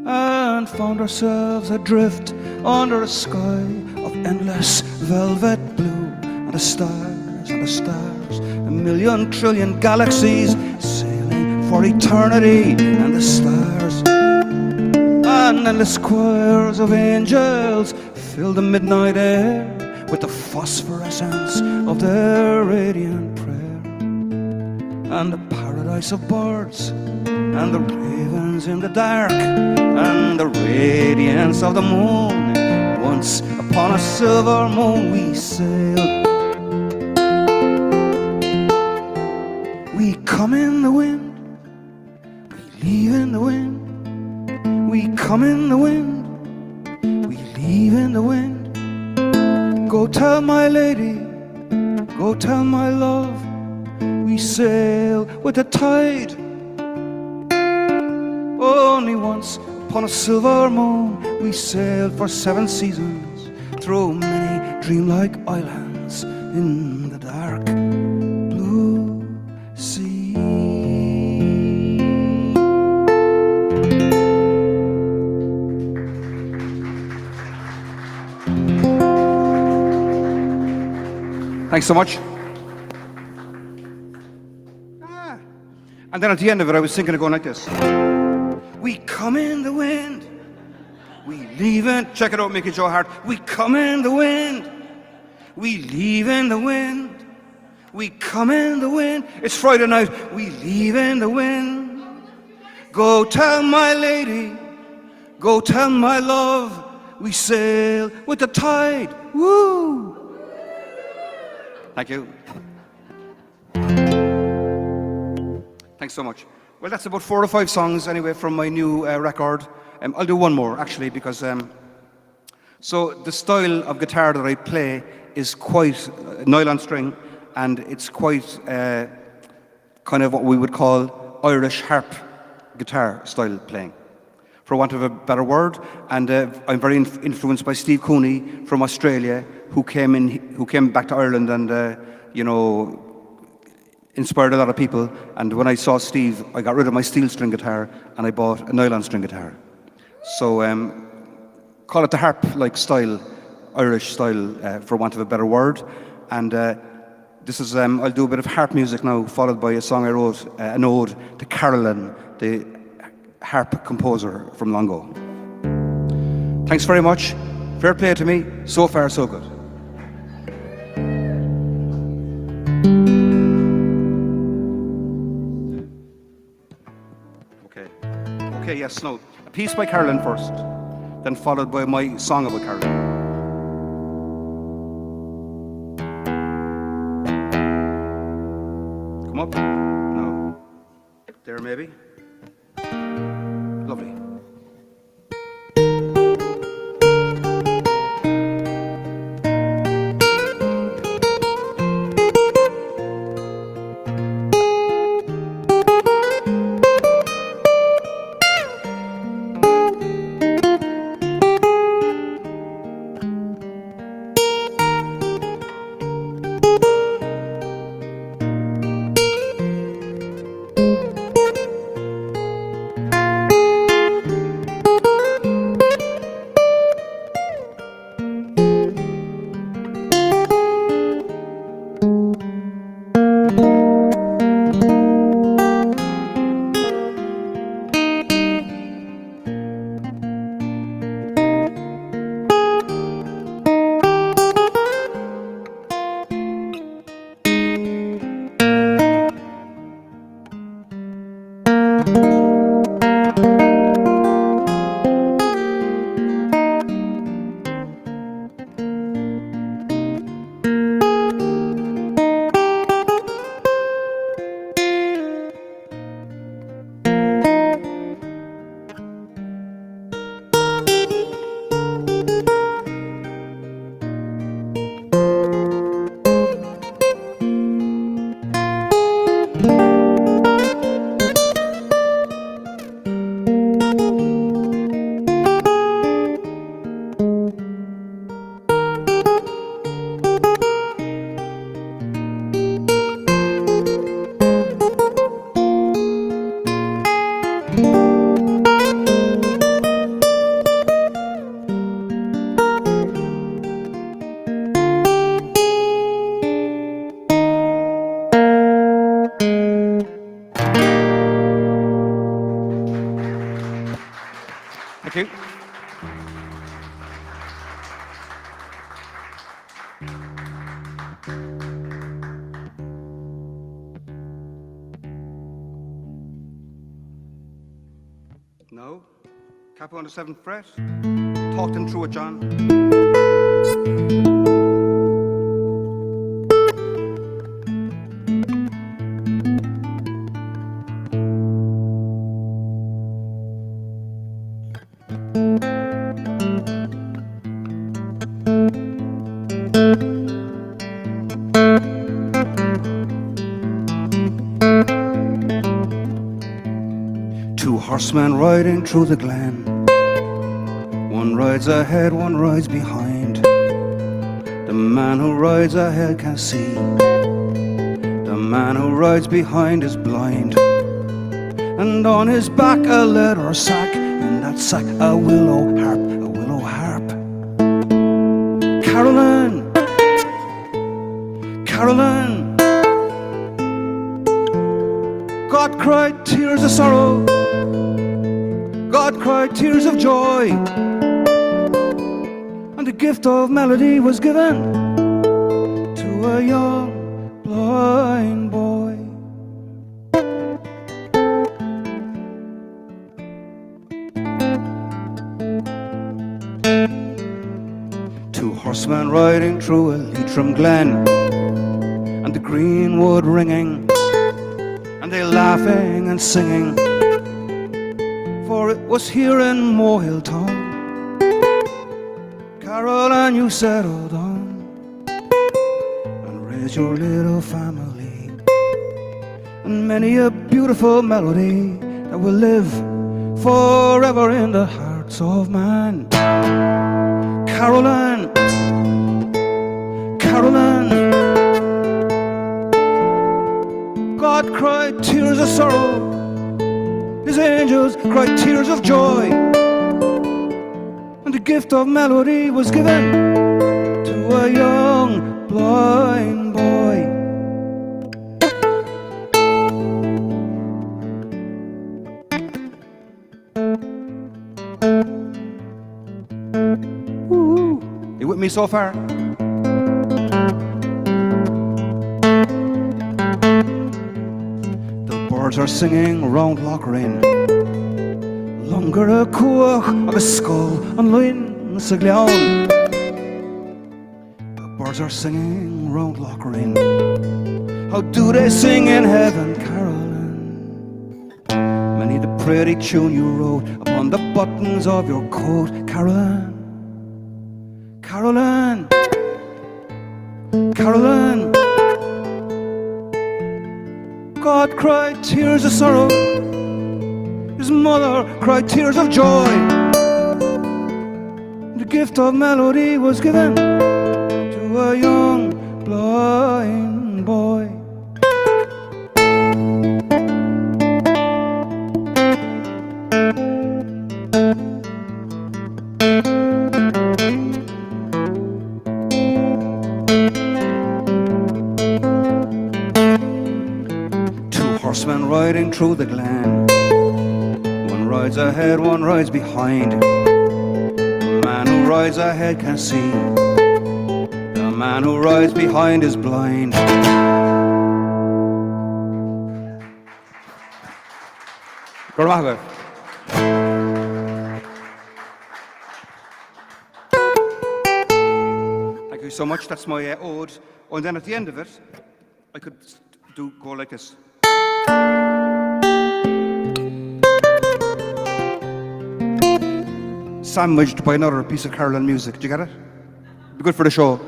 And found ourselves adrift under a sky of endless velvet blue, and the stars, a million trillion galaxies sailing for eternity, and the stars and endless choirs of angels fill the midnight air with the phosphorescence of their radiant prayer, and the paradise of birds and the ravens in the dark, and the radiance of the moon. Once upon a silver moon we sailed. We come in the wind, we leave in the wind. We come in the wind, we leave in the wind. Go tell my lady, go tell my love, we sail with the tide. Only once upon a silver moon we sailed for 7 seasons through many dreamlike islands in the dark blue sea. Thanks so much. And then at the end of it I was thinking of going like this. We come in the wind, We leave in, check it out, Mickey Joe Hart. We come in the wind. We leave in the wind. We come in the wind. It's Friday night. We leave in the wind. Go tell my lady. Go tell my love. We sail with the tide. Woo! Thank you. Thanks so much. Well, that's about 4 or 5 songs anyway from my new record. I'll do one more actually because so the style of guitar that I play is quite nylon string, and it's quite kind of what we would call Irish harp guitar style playing, for want of a better word. And I'm very influenced by Steve Cooney from Australia, who came back to Ireland and you know, inspired a lot of people. And when I saw Steve, I got rid of my steel string guitar and I bought a nylon string guitar. So call it the harp-like style, Irish style, for want of a better word. And this is, I'll do a bit of harp music now, followed by a song I wrote, an ode to Carolyn, the harp composer from Longo. Thanks very much. Fair play to me. So far, so good. Okay, yes, no. A piece by Carolyn first, then followed by my song about Carolyn. Come up? No. There, maybe? Lovely. Thank you. No. Capo on the 7th fret. Talk them through it, John. Two horsemen riding through the glen. One rides ahead, one rides behind. The man who rides ahead can see. The man who rides behind is blind. And on his back a leather sack, in that sack a willow harp, a willow harp. Carolyn, Carolyn, God cried tears of sorrow, God cried tears of joy. gift of melody was given to a young blind boy. Two horsemen riding through a Leitrim glen, and the greenwood ringing, and they laughing and singing, for it was here in Mohill town Caroline, you settled down and raised your little family, and many a beautiful melody that will live forever in the hearts of man. Caroline, Caroline, God cried tears of sorrow, His angels cried tears of joy, and the gift of melody was given to a young blind boy. Woo. You with me so far? The birds are singing round Lochrain, longer a cuach of a skull on loin sa gleon. The birds are singing round Lochrain. How do they sing in heaven, Caroline? Many the pretty tune you wrote upon the buttons of your coat, Caroline. Caroline, Caroline, God cried tears of sorrow, His mother cried tears of joy. The gift of melody was given to a young blind boy. Horsemen riding through the glen, one rides ahead, one rides behind. The man who rides ahead can see, the man who rides behind is blind. Thank you so much. That's my ode. Oh, and then at the end of it, I could go like this. Sandwiched by another piece of Caroline music. Do you get it? Be good for the show.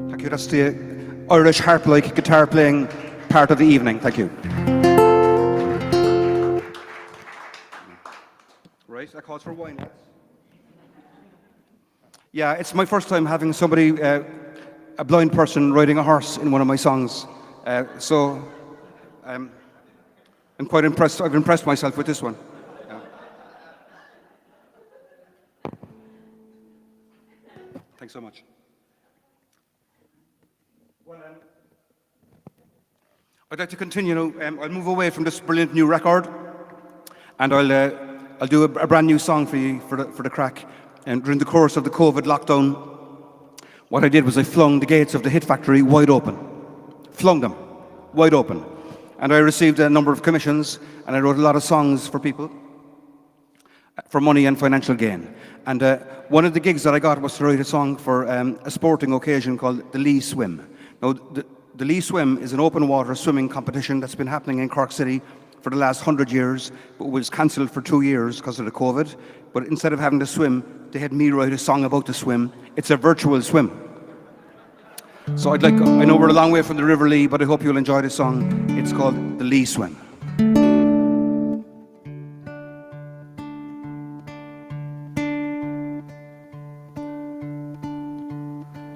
Thank you. That's the Irish harp-like guitar playing part of the evening. Thank you. Right, that calls for wine, lads. Yeah, it's my first time having somebody, a blind person, riding a horse in one of my songs. So I'm quite impressed. I've impressed myself with this one. Yeah. Thanks so much. Well, I'd like to continue. I'll move away from this brilliant new record, and I'll do a brand new song for you for the crack. And during the course of the COVID lockdown, what I did was I flung the gates of the Hit Factory wide open, flung them wide open, and I received a number of commissions, and I wrote a lot of songs for people for money and financial gain. And one of the gigs that I got was to write a song for a sporting occasion called the Lee Swim. Now, the Lee Swim is an open water swimming competition that's been happening in Cork City for the last 100 years, but was cancelled for 2 years because of the COVID. But instead of having to swim, they had me write a song about the swim. It's a virtual swim. So I know we're a long way from the River Lee, but I hope you'll enjoy the song. It's called The Lee Swim.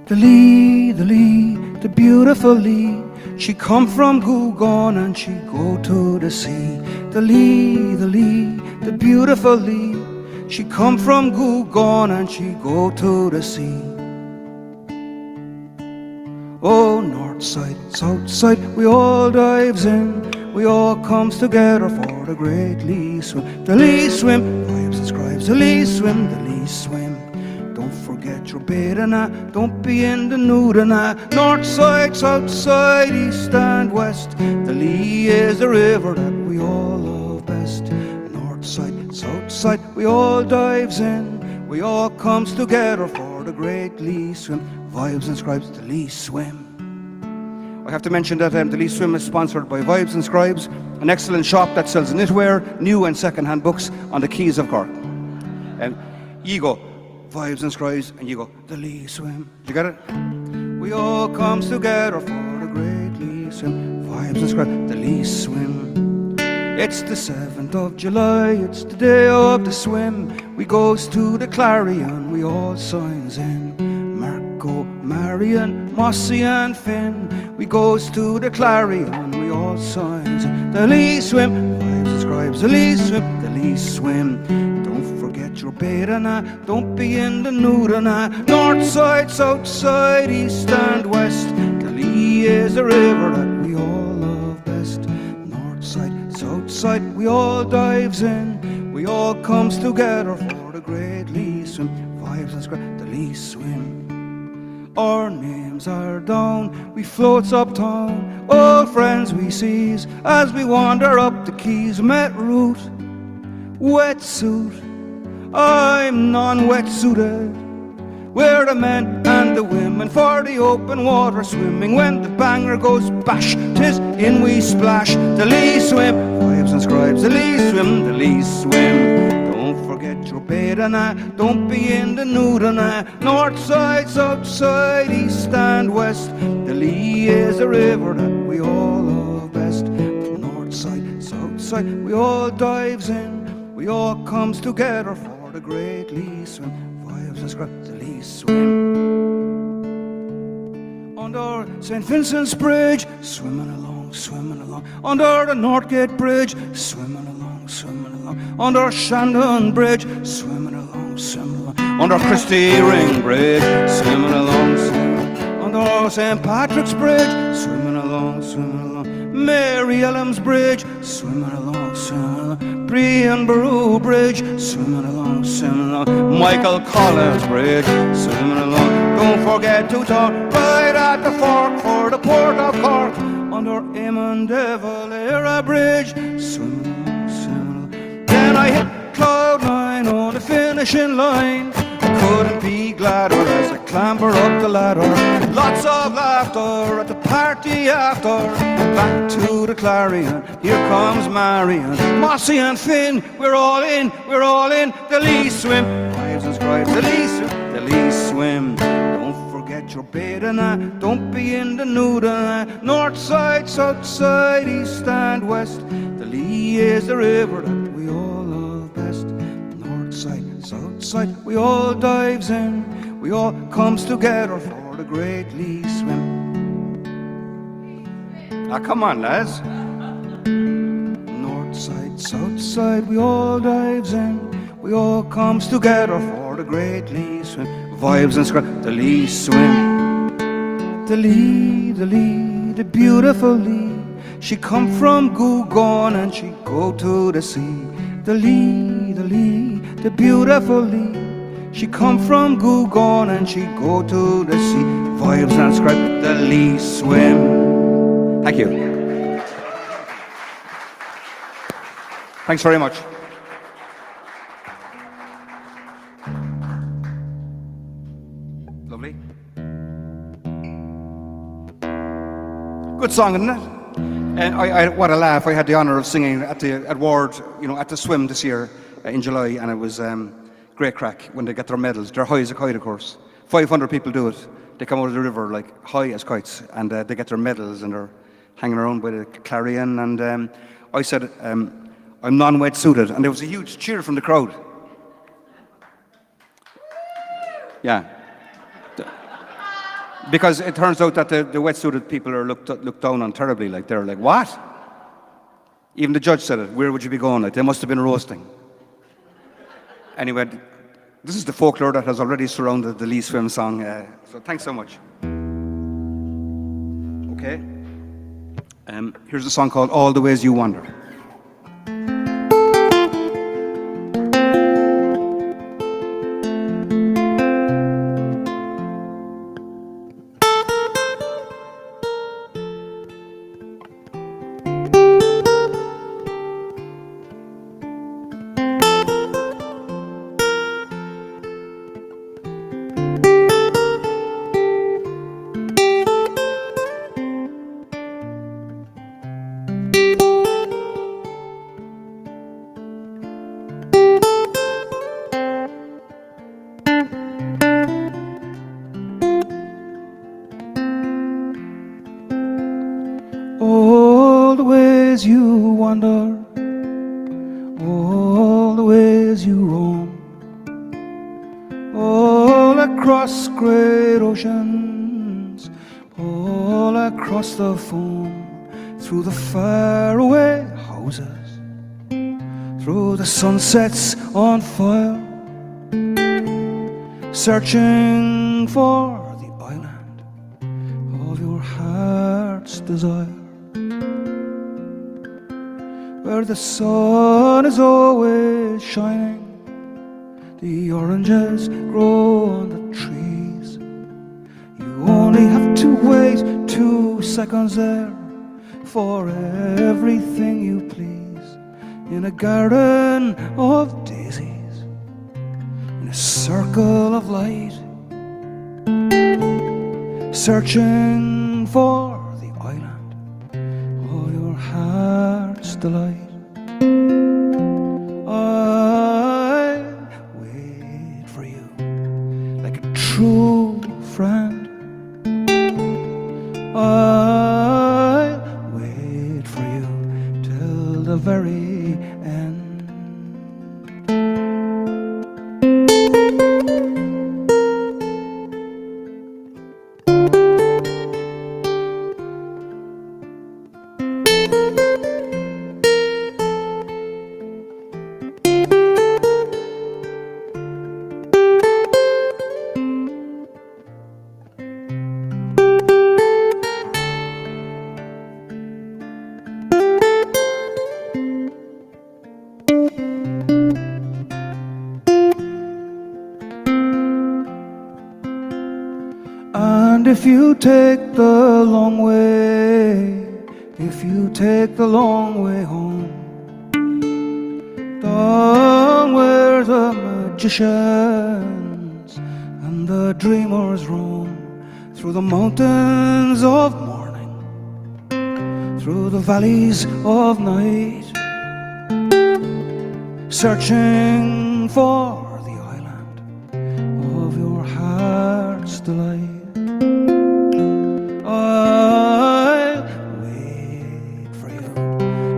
The Lee, the beautiful Lee, She come from Gougon and she go to the sea. The Lee, the beautiful Lee. She come from Gougon and she go to the sea. Oh, north side, south side, we all dives in. We all comes together for the great Lee swim. The Lee swim, vibes and scribes, the Lee swim, the Lee swim. Don't forget your bathing, don't be in the nude, north side, south side, east and west. The Lee is the river that we all love best. North side, south side, we all dives in. We all comes together for the great Lee swim. Vibes and Scribes, the Lee swim. I have to mention that the Lee swim is sponsored by Vibes and Scribes, an excellent shop that sells knitwear, new and second-hand books on the quays of Cork. And you go, Vibes and Scribes, and you go, the Lee swim. Did you get it? We all comes together for the great Lee swim. Vibes and Scribes, the Lee swim. It's the 7th of July, it's the day of the swim. We goes to the Clarion, we all signs in. Marco, Marion, Mossy and Finn. We goes to the Clarion, we all signs in. The Lee swim, Vibes and Scribes, the Lee swim, the Lee swim. Don't forget your bathing, don't be in the nude, north side, south side, east and west. The Lee is the river that we all love best. North side, south side, we all dives in. We all comes together for the great Lee swim. Vibes and Scribes, the Lee swim. Our names are down, we floats uptown. Old friends we sees as we wander up the quays. Met route, wetsuit, I'm non-wetsuited. We're the men and the women for the open water swimming. When the banger goes bash, 'tis in we splash. The Lee swim, Vibes and Scribes, the Lee swim, the Lee swim. Don't forget your bathing, don't be in the nude, north side, south side, east and west. The Lee is the river that we all love best. North side, south side, we all dives in. We all comes together for the great Lee swim. Vibes and Scribes, the Lee swim. Under St. Vincent's Bridge, swimming along, swimming along. Under the Northgate Bridge, swimming along, swimming along. Under Shandon Bridge, swimming along, swimming along. Under Christie Ring Bridge, swimming along, swimming along. Under St. Patrick's Bridge, swimming along, swimming along. Mary Ellen's Bridge, swimming along, swimming along. Brian Baru Bridge, swimming along, swimming along. Michael Collins Bridge, swimming along. Don't forget to turn right at the fork for the Port of Cork. Under Eamon de Valera Bridge, swimming along, swimming along. Then I hit Cloud9 on the finishing line. I couldn't be gladder as I clamber up the ladder. Lots of laughter at the party after. Back to the Clarion, here comes Marion. Mossy and Finn, we're all in, we're all in. The Lee swim, Vibes and Scribes, the Lee swim, the Lee swim. Don't forget your bathing, don't be in the nude, north side, south side, east and west. The Lee is the river that we all love best. North side, south side, we all dives in. We all comes together for the great Lee swim. Ah, come on, lads. North side, south side, we all dives in. We all comes together for the great Lee swim. Vibes and Scribes, the Lee swim. The Lee, the beautiful Lee. She come from Gougon and she go to the sea. The Lee, the beautiful Lee. She come from Gougon and she go to the sea. Vibes and Scribes, the Lee swim. Thank you. Thanks very much. Lovely. Good song, isn't it? And what a laugh. I had the honour of singing at Ward, at the swim this year in July, and it was great crack when they get their medals. They're high as a kite, of course. 500 people do it. They come out of the river like high as kites, and they get their medals, and they're hanging around by the Clarion. And I said, I'm non-wetsuited, and there was a huge cheer from the crowd. Yeah. Because it turns out that the wetsuited people are looked down on terribly. Like, they're like, what? Even the judge said it. Where would you be going? Like, they must have been roasting. Anyway, this is the folklore that has already surrounded the Lee Swim song. So thanks so much. Okay. Here's a song called All the Ways You Wander. All the ways you wander, all the ways you roam, all across great oceans, all across the foam, through the faraway houses, through the sunsets on fire, searching for the island of your heart's desire, where the sun is always shining, the oranges grow on the trees. You only have to wait 2 seconds there for everything you please, in a garden of daisies, in a circle of light, searching for the island of your heart's delight. I'll wait for you like a true friend. I'll wait for you till the very end. And if you take the long way, if you take the long way home, down where the magicians and the dreamers roam, through the mountains of morning, through the valleys of night, searching for the island of your heart's delight. I'll wait for you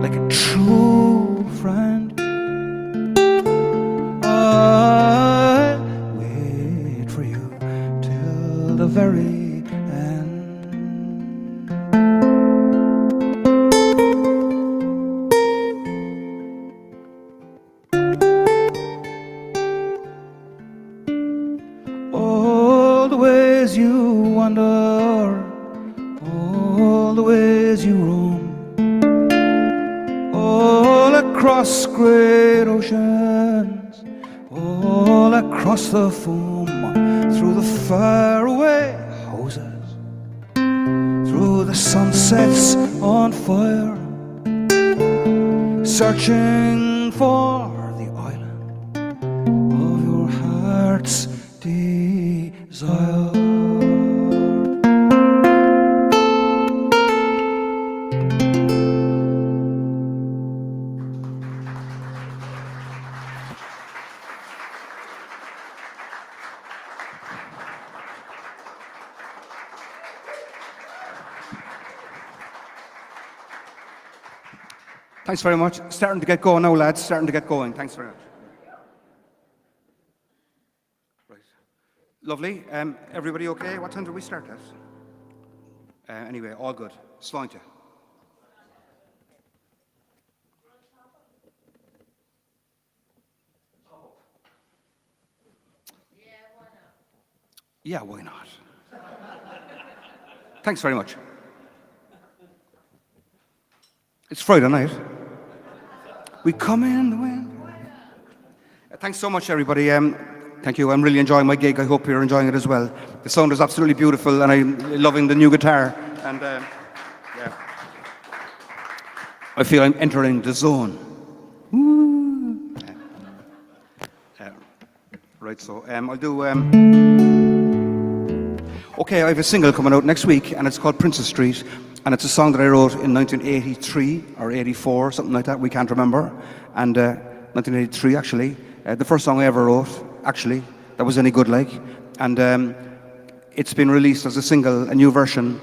like a true friend. I'll wait for you till the very end. All the ways you wander, all the ways you roam, all across great oceans, all across the foam, through the faraway houses, through the sunsets on fire, searching for the island of your heart's desire. Thanks very much. Starting to get going now, lads. Starting to get going. Thanks very much. Right. Lovely. Everybody okay? What time did we start at? Anyway, all good. Sláinte. Yeah, why not? Thanks very much. It's Friday night. We come in the wind. Thanks so much, everybody. Thank you. I'm really enjoying my gig. I hope you're enjoying it as well. The sound is absolutely beautiful, and I'm loving the new guitar. And yeah, I feel I'm entering the zone. Woo. Right, so I'll do. Okay, I have a single coming out next week, and it's called Princess Street, and it's a song that I wrote in 1983 or 84, something like that. We can't remember. And 1983, actually, the first song I ever wrote. Actually, that was any good, like. And it's been released as a single, a new version,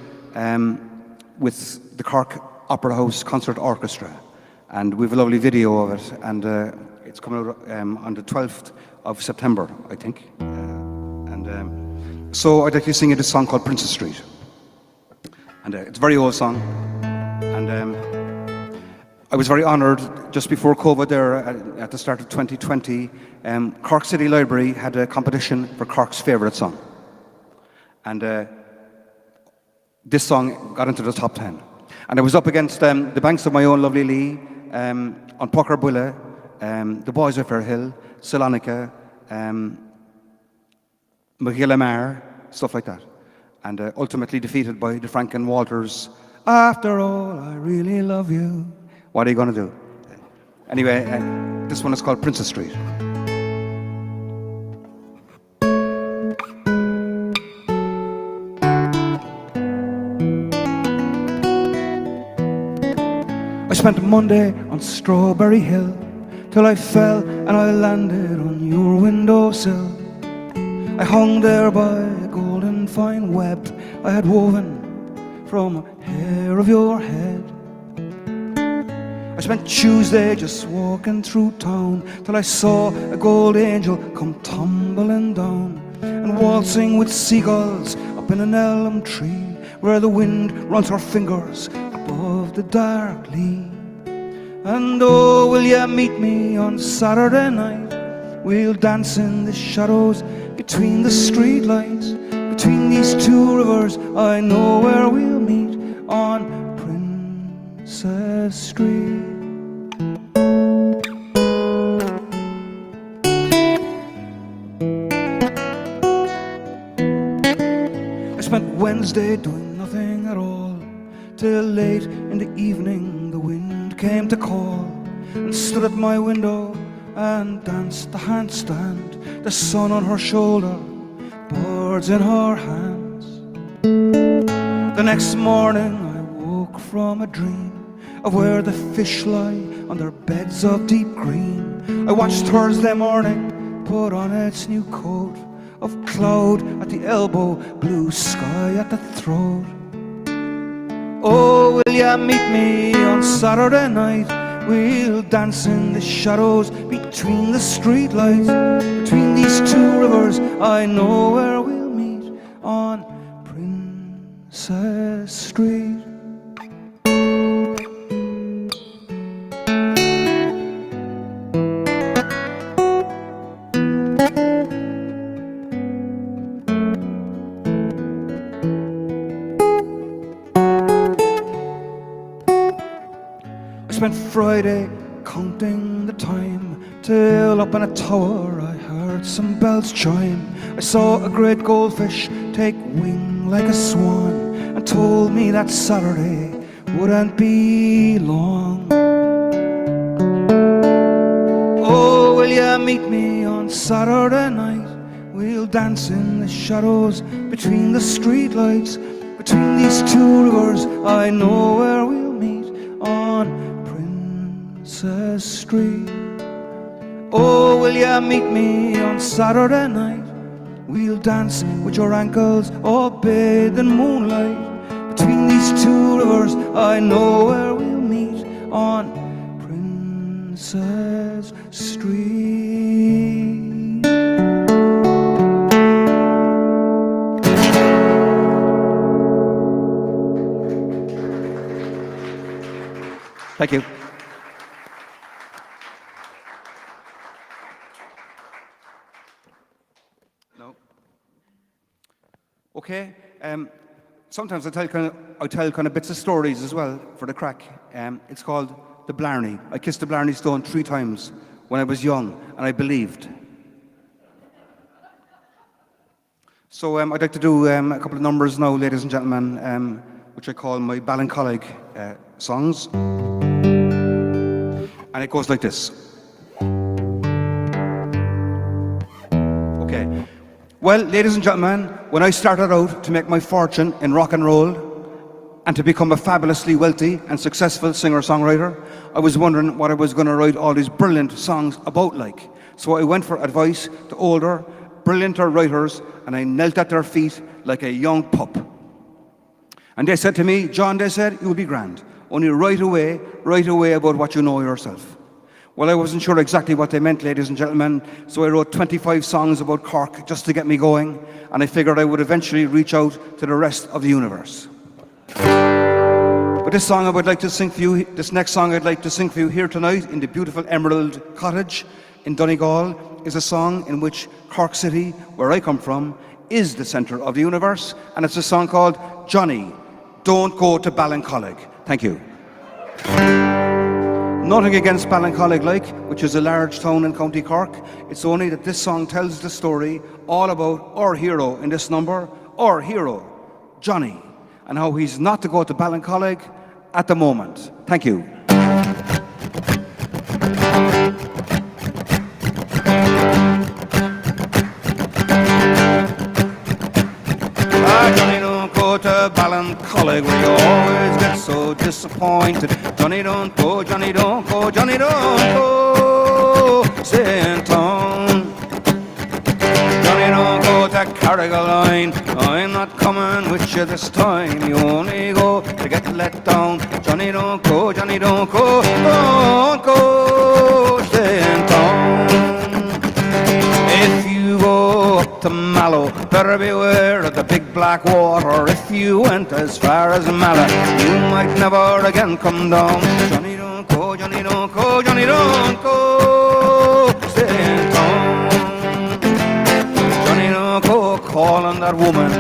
with the Cork Opera House Concert Orchestra. And we have a lovely video of it, and it's coming out on the 12th of September, I think. So I'd like to sing you this song called Princess Street. And it's a very old song. And I was very honoured just before COVID there at the start of 2020. Cork City Library had a competition for Cork's favourite song. And this song got into the top 10. And I was up against the banks of my own lovely Lee, on Pucker Bulla, the Boys of Fairhill, Salonica, Magillamar, stuff like that. And ultimately defeated by the Franken Walters. After all, I really love you. What are you going to do? Anyway, this one is called Princess Street. I spent Monday on Strawberry Hill till I fell and I landed on your windowsill. I hung there by a golden fine web I had woven from a hair of your head. I spent Tuesday just walking through town till I saw a gold angel come tumbling down and waltzing with seagulls up in an elm tree where the wind runs her fingers above the dark lea. And oh, will you meet me on Saturday night? We'll dance in the shadows between the streetlights, between these two rivers. I know where we'll meet on Princess Street. I spent Wednesday doing nothing at all till late in the evening. The wind came to call and stood at my window and danced the handstand, the sun on her shoulder, birds in her hands. The next morning I woke from a dream of where the fish lie on their beds of deep green. I watched Thursday morning put on its new coat of cloud at the elbow, blue sky at the throat. Oh, will you meet me on Saturday night? We'll dance in the shadows between the streetlights, between these two rivers. I know where we'll meet on Princess Street. Spent Friday counting the time till up in a tower I heard some bells chime. I saw a great goldfish take wing like a swan and told me that Saturday wouldn't be long. Oh, will you meet me on Saturday night? We'll dance in the shadows between the streetlights, between these two rivers. I know where we'll meet on Princess Street. Oh, will you meet me on Saturday night? We'll dance with your ankles all bathed in moonlight between these two rivers. I know where we'll meet on Princess Street. Thank you. No. Okay. Sometimes I tell kind of bits of stories as well for the crack. It's called the Blarney. I kissed the Blarney Stone 3 times when I was young, and I believed. So I'd like to do a couple of numbers now, ladies and gentlemen, which I call my Balancolic songs. And it goes like this. Okay. Well, ladies and gentlemen, when I started out to make my fortune in rock and roll and to become a fabulously wealthy and successful singer-songwriter, I was wondering what I was going to write all these brilliant songs about like. So I went for advice to older, brillianter writers, and I knelt at their feet like a young pup. And they said to me, John, they said, you'll be grand. Only write away about what you know yourself. Well, I wasn't sure exactly what they meant, ladies and gentlemen, so I wrote 25 songs about Cork just to get me going, and I figured I would eventually reach out to the rest of the universe. But this song I would like to sing for you, this next song I'd like to sing for you here tonight in the beautiful Emerald Cottage in Donegal is a song in which Cork City, where I come from, is the centre of the universe, and it's a song called Johnny, Don't Go to Balancolic. Thank you. Nothing against Balancolic, which is a large town in County Cork. It's only that this song tells the story all about our hero in this number, our hero, Johnny, and how he's not to go to Balancolic at the moment. Thank you. Johnny, don't go to Balancolic where you always get so disappointed. Johnny, don't go, Johnny, don't go, Johnny, don't go. Stay in town. Johnny, don't go to Carrigaline. I'm not coming with you this time. You only go to get let down. Johnny, don't go, Johnny, don't go, don't go. Stay in town. If you go up to Mallow, better beware of the big black water. If you went as far as Mallow, you might never again come down. Johnny, don't go, Johnny, don't go, Johnny, don't go. Stay in town. Johnny, don't go calling that woman.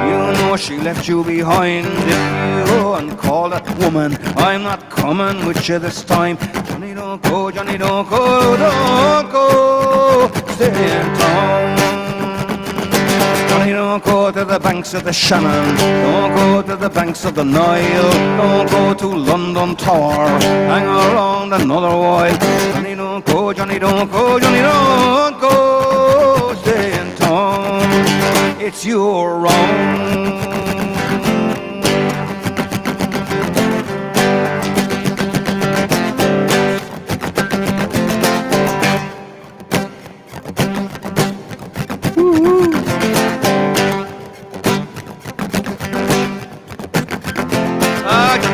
You know she left you behind. If you go and call that woman, I'm not coming with you this time. Johnny, don't go, Johnny, don't go, don't go. Stay in town. Johnny, don't go to the banks of the Shannon. Don't go to the banks of the Nile. Don't go to London Tower. Hang around another while. Johnny, don't go, Johnny, don't go, Johnny, don't go. Stay in town. It's your wrong.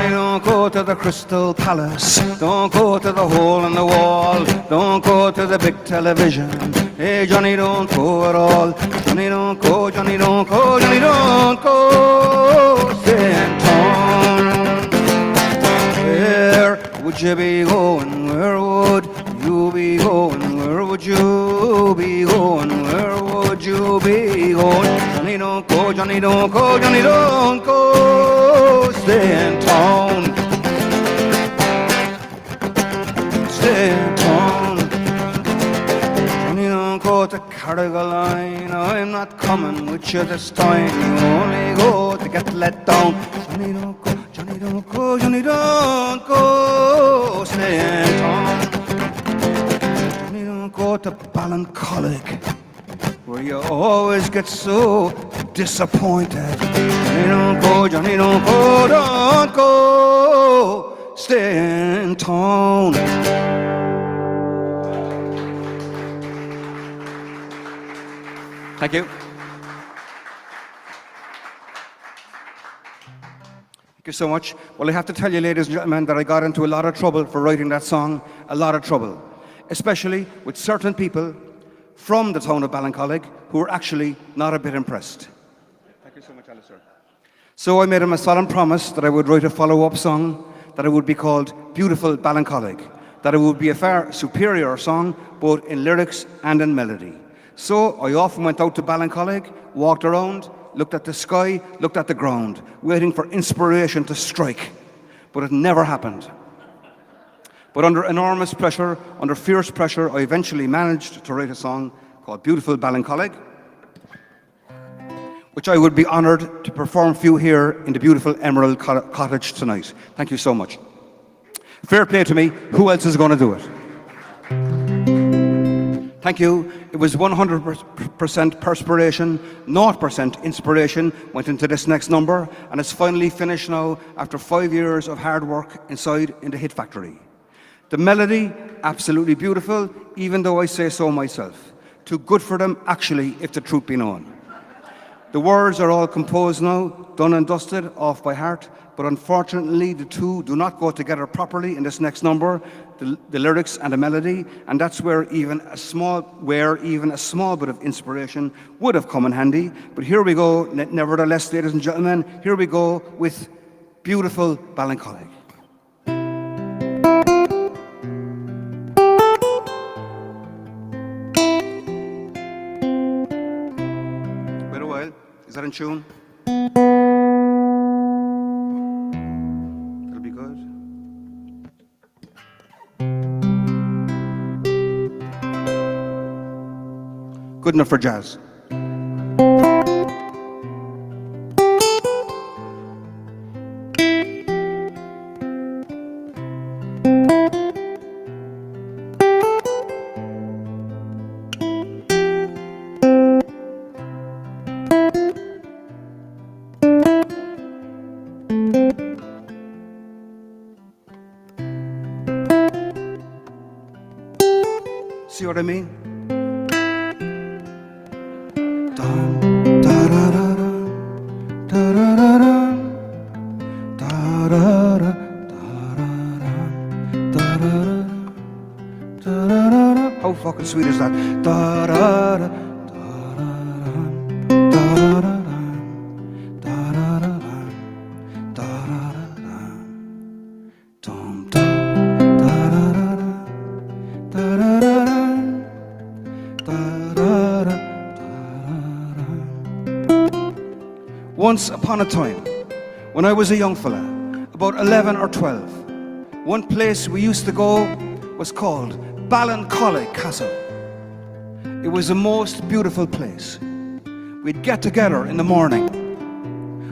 Don't go to the Crystal Palace. Don't go to the hole in the wall. Don't go to the big television. Hey, Johnny, don't go at all. Johnny, don't go, Johnny, don't go, Johnny, don't go. Stay in town. Where would you be going? Where would you be going? Where would you be going? Where would you be going? Johnny, don't go, Johnny, don't go, Johnny, don't go. Stay in town. Stay in town. Johnny, don't go to Carrigaline. I'm not coming with you this time. You only go to get let down. Johnny, don't go, Johnny, don't go, Johnny, don't go. Stay in town. Johnny, don't go to Balancolic, where you always get so disappointed. Johnny, don't go, Johnny, don't go, don't go. Stay in town. Thank you. Thank you so much. Well, I have to tell you, ladies and gentlemen, that I got into a lot of trouble for writing that song. A lot of trouble. Especially with certain people from the town of Balancolic who were actually not a bit impressed. Thank you so much, Alistair. So I made him a solemn promise that I would write a follow-up song that it would be called Beautiful Balancolic, that it would be a far superior song, both in lyrics and in melody. So I often went out to Balancolic, walked around, looked at the sky, looked at the ground, waiting for inspiration to strike. But it never happened. But under enormous pressure, under fierce pressure, I eventually managed to write a song called Beautiful Balancolic, which I would be honoured to perform for you here in the beautiful Emerald Cottage tonight. Thank you so much. Fair play to me. Who else is going to do it? Thank you. It was 100% perspiration, 0% inspiration went into this next number, and it's finally finished now after 5 years of hard work inside in the Hit Factory. The melody, absolutely beautiful, even though I say so myself. Too good for them, actually, if the truth be known. The words are all composed now, done and dusted, off by heart, but unfortunately the two do not go together properly in this next number, the lyrics and the melody, and that's where even a small bit of inspiration would have come in handy. But here we go, nevertheless, ladies and gentlemen, here we go with Beautiful Balancolic. Wait a while, is that in tune? That'll be good. Good enough for jazz. See what I mean? How fucking sweet is that? Once upon a time, when I was a young fella, about 11 or 12, one place we used to go was called Balancolic Castle. It was the most beautiful place. We'd get together in the morning,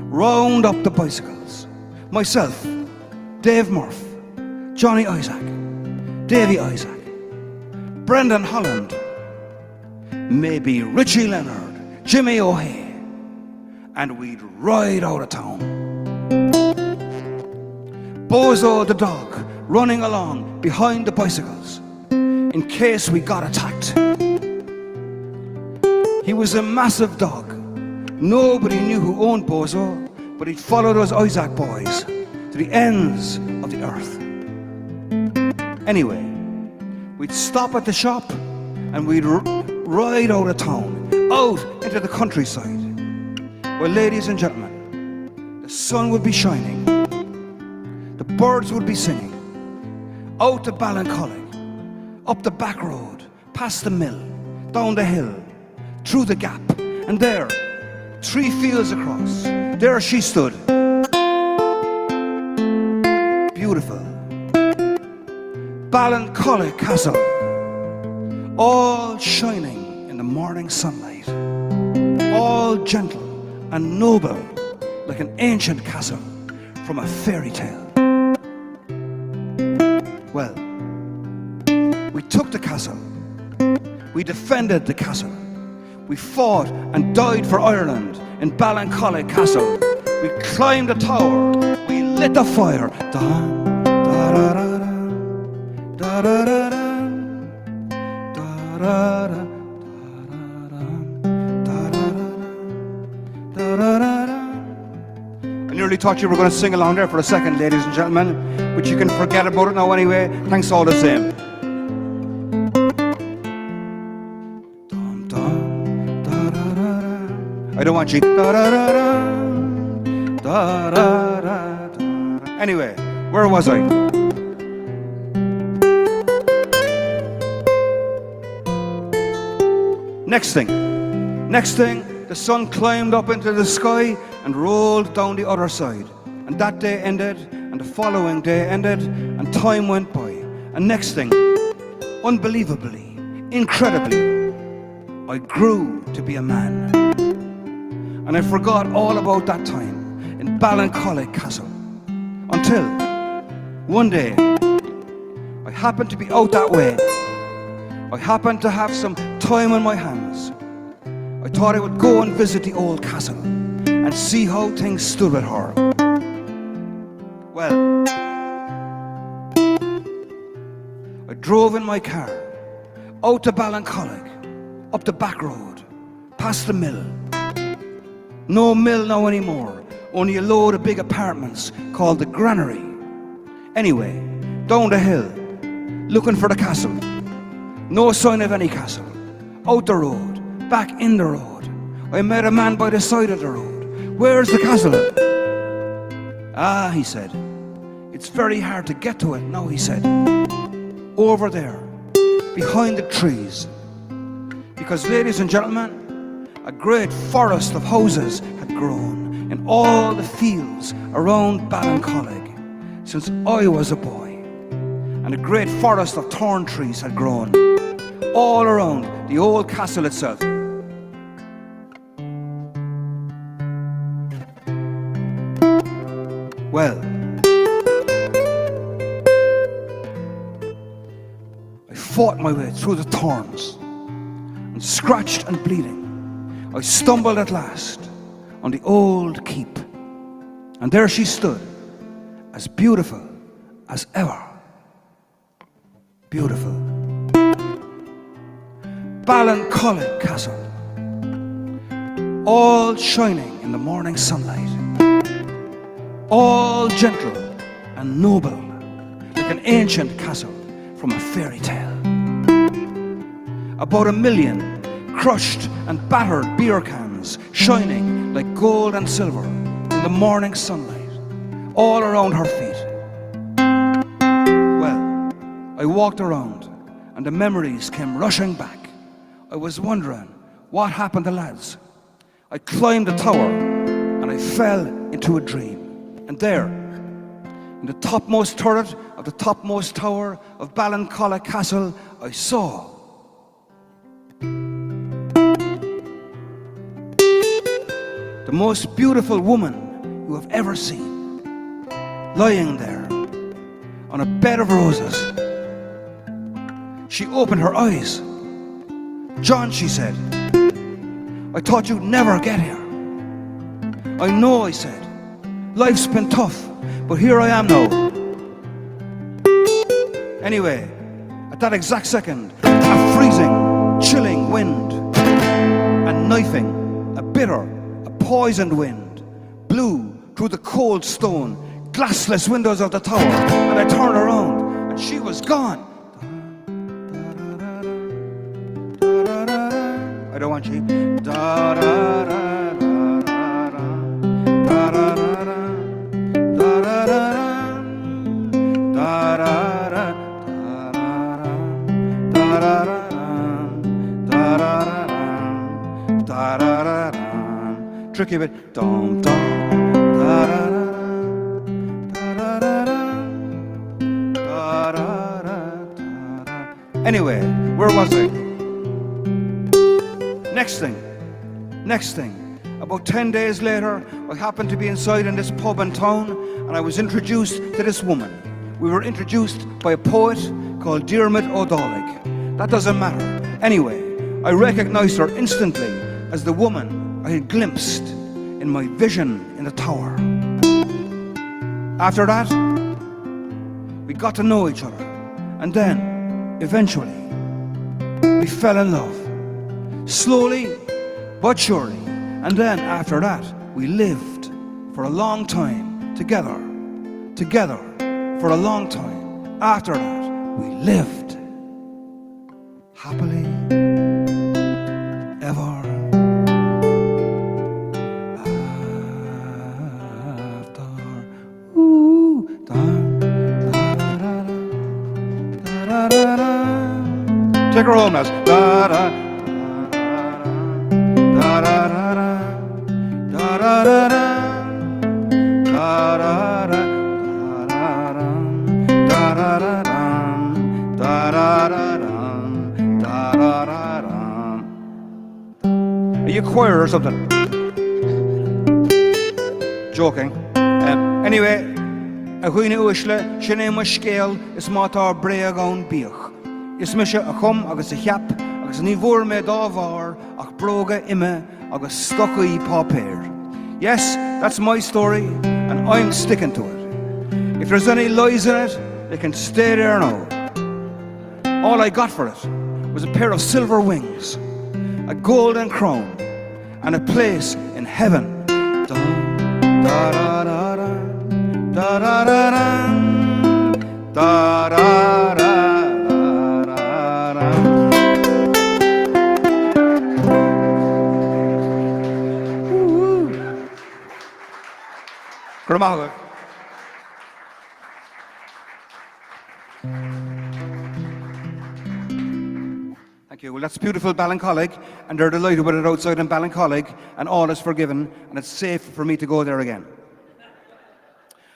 round up the bicycles. Myself, Dave Murph, Johnny Isaac, Davy Isaac, Brendan Holland, maybe Richie Leonard, Jimmy O'Hay, and we'd ride out of town. Bozo the dog running along behind the bicycles in case we got attacked. He was a massive dog. Nobody knew who owned Bozo, but he'd follow those Isaac boys to the ends of the earth. Anyway, we'd stop at the shop and we'd ride out of town, out into the countryside. Well, ladies and gentlemen, the sun would be shining, the birds would be singing, out to Balancolic, up the back road, past the mill, down the hill, through the gap, and there, 3 fields across, there she stood. Beautiful. Balancolic Castle, all shining in the morning sunlight, all gentle and noble like an ancient castle from a fairy tale. Well, we took the castle, we defended the castle, we fought and died for Ireland in Balancolic Castle. We climbed the tower, we lit the fire. I nearly thought you were going to sing along there for a second, ladies and gentlemen, but you can forget about it now anyway. Thanks all the same. I don't want you. Anyway, Where was I? Next thing, the sun climbed up into the sky and rolled down the other side. And that day ended, and the following day ended, and time went by. And next thing, unbelievably, incredibly, I grew to be a man. And I forgot all about that time in Balancolic Castle. Until one day, I happened to be out that way. I happened to have some time on my hands. I thought I would go and visit the old castle and see how things stood with her. Well, I drove in my car out to Balancolic, up the back road, past the mill. No mill now anymore, only a load of big apartments called the Granary. Anyway, down the hill, looking for the castle. No sign of any castle. Out the road, back in the road. I met a man by the side of the road. Where's the castle? Ah, he said. It's very hard to get to it now, he said. Over there, behind the trees. Because, ladies and gentlemen, a great forest of houses had grown in all the fields around Balancolic since I was a boy. And a great forest of thorn trees had grown all around the old castle itself. Well, I fought my way through the thorns, and scratched and bleeding, I stumbled at last on the old keep. And there she stood, as beautiful as ever. Beautiful. Balancolic Castle, all shining in the morning sunlight, all gentle and noble, like an ancient castle from a fairy tale. About 1 million crushed and battered beer cans shining like gold and silver in the morning sunlight, all around her feet. Well, I walked around and the memories came rushing back. I was wondering what happened to lads. I climbed the tower and I fell into a dream. And there, in the topmost turret of the topmost tower of Balancolic Castle, I saw the most beautiful woman you have ever seen, lying there on a bed of roses. She opened her eyes. "John," she said, "I thought you'd never get here." "I know," I said. "Life's been tough, but here I am now." Anyway, at that exact second, a freezing, chilling wind, a knifing, a bitter, a poisoned wind blew through the cold stone, glassless windows of the tower, and I turned around, and she was gone. I don't want you. Tricky bit. Dum dum. Anyway, where was I? Next thing. About 10 days later, I happened to be inside in this pub in town, and I was introduced to this woman. We were introduced by a poet called Diarmid O'Dollig. That doesn't matter. Anyway, I recognized her instantly as the woman I had glimpsed in my vision in the tower. After that, we got to know each other, and then, eventually, we fell in love. Slowly, but surely. And then, after that, we lived for a long time together for a long time. After that, we lived happily ever after. Ooh, darn. Take her home, lads. Da da da da da da da da. Are you choir or something? Joking. Anyway, a chuoine uaisle sin é mar scéal is mátá breagán bíoch. Is mise a chum agus a cheap agus ní bhór mé dá bhár ach bróga ime agus stochaí pápéir. Yes, that's my story and I'm sticking to it. If there's any lies in it, they can stay there now. All I got for it was a pair of silver wings, a golden crown, and a place in heaven. Grammatic. Thank you. Well, that's beautiful Balancolic, and they're delighted with it outside in Balancolic, and all is forgiven, and it's safe for me to go there again.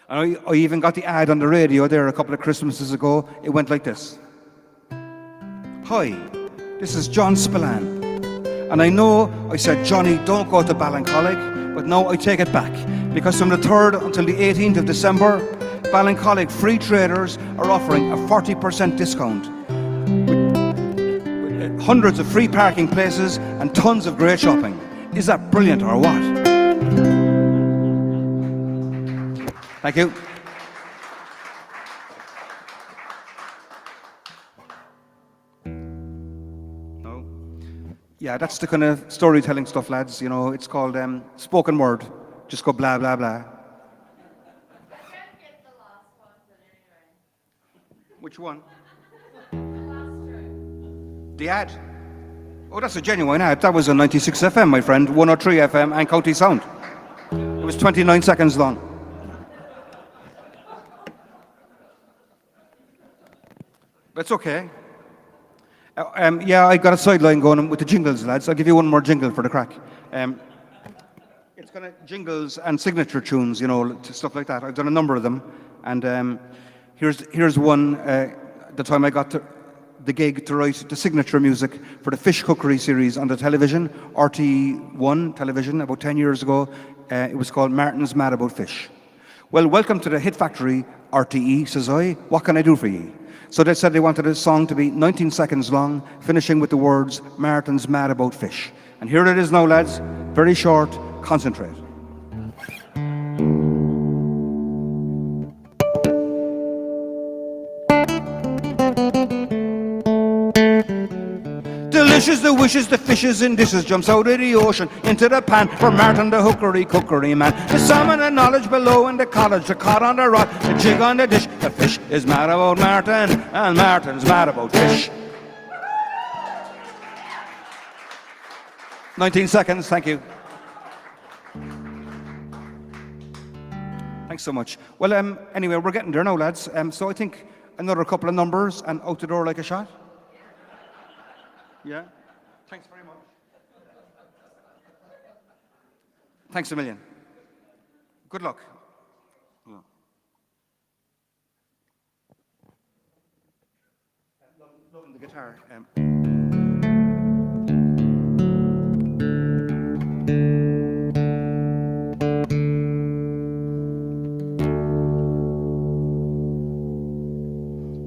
And I even got the ad on the radio there a couple of Christmases ago. It went like this. Hi, this is John Spillane. And I know I said, Johnny, don't go to Balancolic, but now I take it back. Because from the 3rd until the 18th of December, Balancolic free traders are offering a 40% discount. With hundreds of free parking places and tons of great shopping. Is that brilliant or what? Thank you. No? Yeah, that's the kind of storytelling stuff, lads. You know, it's called spoken word. Just go blah, blah, blah. I can't get the last one, but anyway. Which one? The last two. The ad. Oh, that's a genuine ad. That was on 96 FM, my friend. 103 FM and County Sound. It was 29 seconds long. But it's okay. Yeah, I got a sideline going with the jingles, lads. I'll give you one more jingle for the crack. It's kind of jingles and signature tunes, you know, stuff like that. I've done a number of them. And here's one, the time I got the gig to write the signature music for the fish cookery series on the television, RT1 television, about 10 years ago. It was called Martin's Mad About Fish. Well, welcome to the hit factory, RTE, says I. What can I do for ye? So they said they wanted a song to be 19 seconds long, finishing with the words, Martin's Mad About Fish. And here it is now, lads. Very short, concentrate. Delicious the wishes, the fishes in dishes jumps out of the ocean into the pan for Martin the cookery man. The salmon and knowledge below in the cottage, the cod on the rod, the jig on the dish. The fish is mad about Martin and Martin's mad about fish. 19 seconds, thank you. Thanks so much. Well, anyway, we're getting there now, lads. So I think another couple of numbers and out the door like a shot. Yeah? Thanks very much. Thanks a million. Good luck. Yeah. Loving the guitar.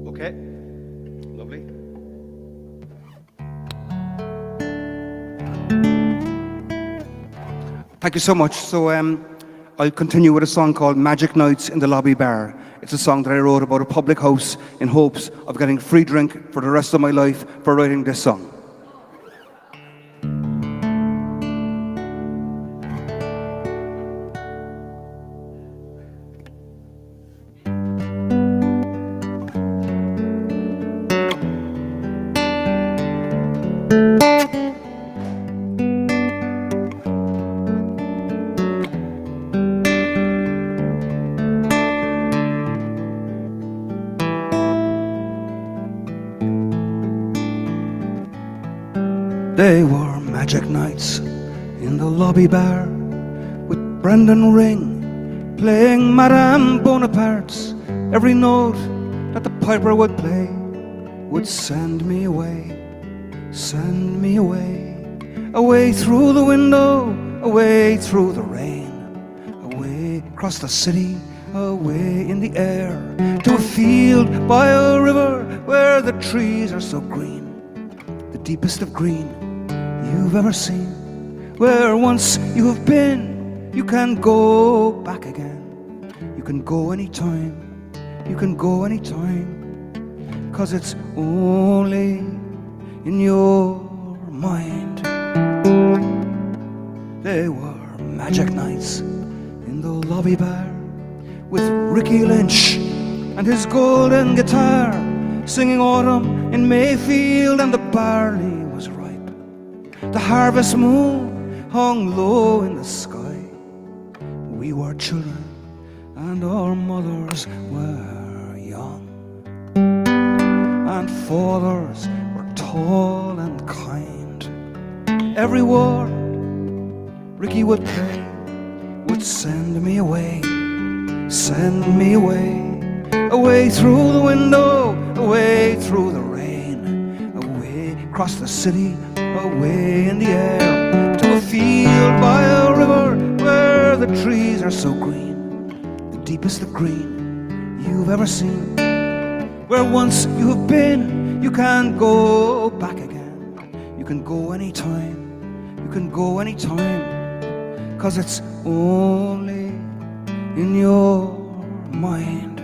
Okay. Lovely. Thank you so much. So I'll continue with a song called Magic Nights in the Lobby Bar. It's a song that I wrote about a public house in hopes of getting free drink for the rest of my life for writing this song. They were magic nights in the lobby bar, with Brendan Ring playing Madame Bonaparte's. Every note that the piper would play would send me away, send me away, away through the window, away through the rain, away across the city, away in the air, to a field by a river where the trees are so green, the deepest of green you've ever seen. Where once you have been, you can go back again. You can go anytime, you can go anytime, 'cause it's only in your mind. They were magic nights in the lobby bar, with Ricky Lynch and his golden guitar, singing autumn in Mayfield, and the barley was ripe. The harvest moon hung low in the sky. We were children and our mothers were young, and fathers were tall and kind. Every word Ricky would play would send me away, send me away, away through the window, away through the rain, away across the city, away in the air, to a field by a river where the trees are so green, the deepest of green you've ever seen. Where once you have been, you can go back again. You can go anytime, you can go anytime, 'cause it's only in your mind.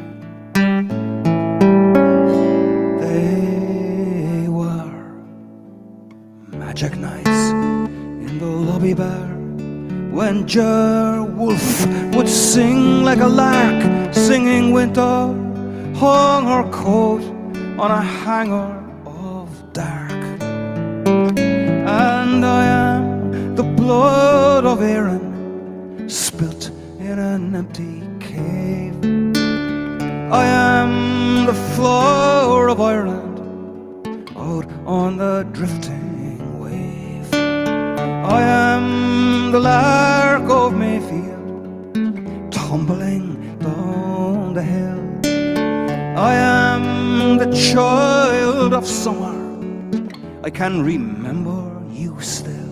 They were magic nights in the lobby bar, when Jer Wolf would sing like a lark, singing winter hung her coat on a hanger of dark. And I am the blood of Aaron, spilt in an empty cave. I am the flower of Ireland, out on the drifting wave. I am the lark of Mayfield, tumbling down the hill. I am the child of summer, I can remember you still.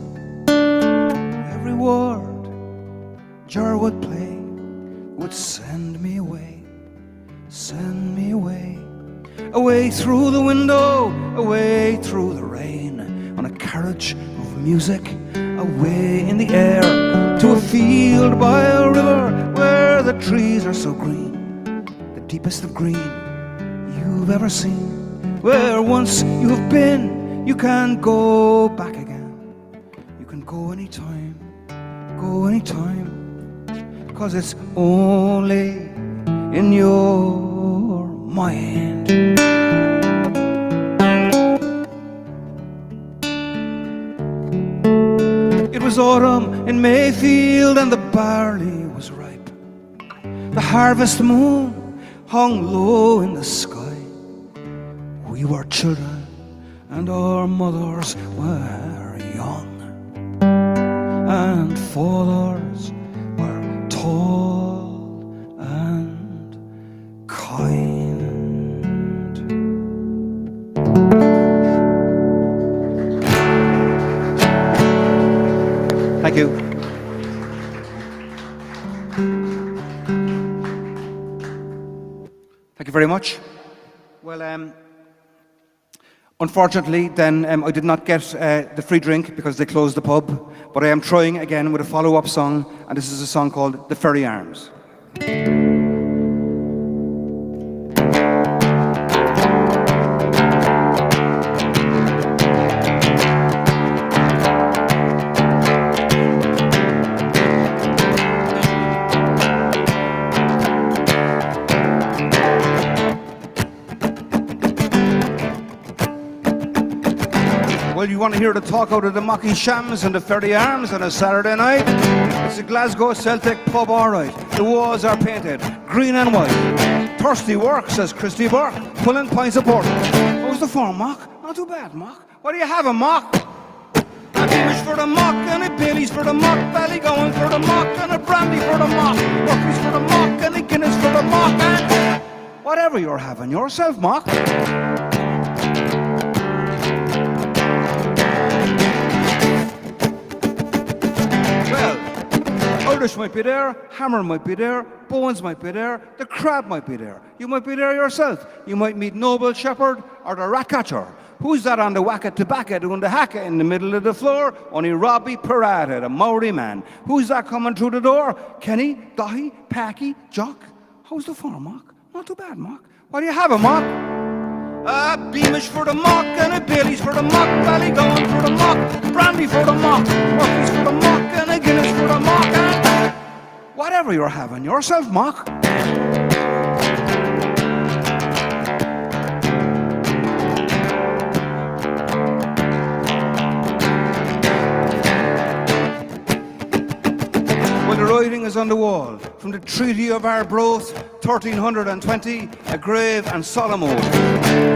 Every word Jar would play would send me away, send me away, away through the window, away through the rain, on a carriage of music, away in the air, to a field by a river where the trees are so green, the deepest of green you've ever seen. Where once you have been, you can go back again. You can go anytime, 'cause it's only in your mind. It was autumn in Mayfield, and the barley was ripe. The harvest moon hung low in the sky. We were children and our mothers were young, and fathers were tall and kind. Thank you. Thank you very much. Well, unfortunately, then I did not get the free drink because they closed the pub, but I am trying again with a follow-up song, and this is a song called The Ferry Arms. Well, you want to hear the talk out of the Mocky Shams and the Ferry Arms on a Saturday night? It's a Glasgow Celtic pub, all right. The walls are painted green and white. Thirsty work, says Christy Burke, pulling pints of port. What was the form, Mock? Not too bad, Mock. What do you have, Mock? for the mock, and a Bailey's for the mock, Ballygowan for the mock, and a brandy for the mock, Murphy's for the mock, and a Guinness for the mock, and whatever you're having yourself, mock. Irish might be there, Hammer might be there, Bowens might be there, the Crab might be there. You might be there yourself. You might meet Noble Shepherd or the Ratcatcher. Who's that on the whacket tobacco doing the hacka in the middle of the floor? Only Robbie Parada, the Maori man. Who's that coming through the door? Kenny, Dahi, Packy, Jock. How's the farm, Mark? Not too bad, Mark. What do you have, Mark? A Beamish for the mock, and a Bailey's for the mock, Ballygowan for the mock, brandy for the mock, Murphy's for the mock, and a Guinness for the mock, and whatever you're having yourself, mock. Well, the writing is on the wall. From the Treaty of Arbroath, 1320, a grave and solemn oath.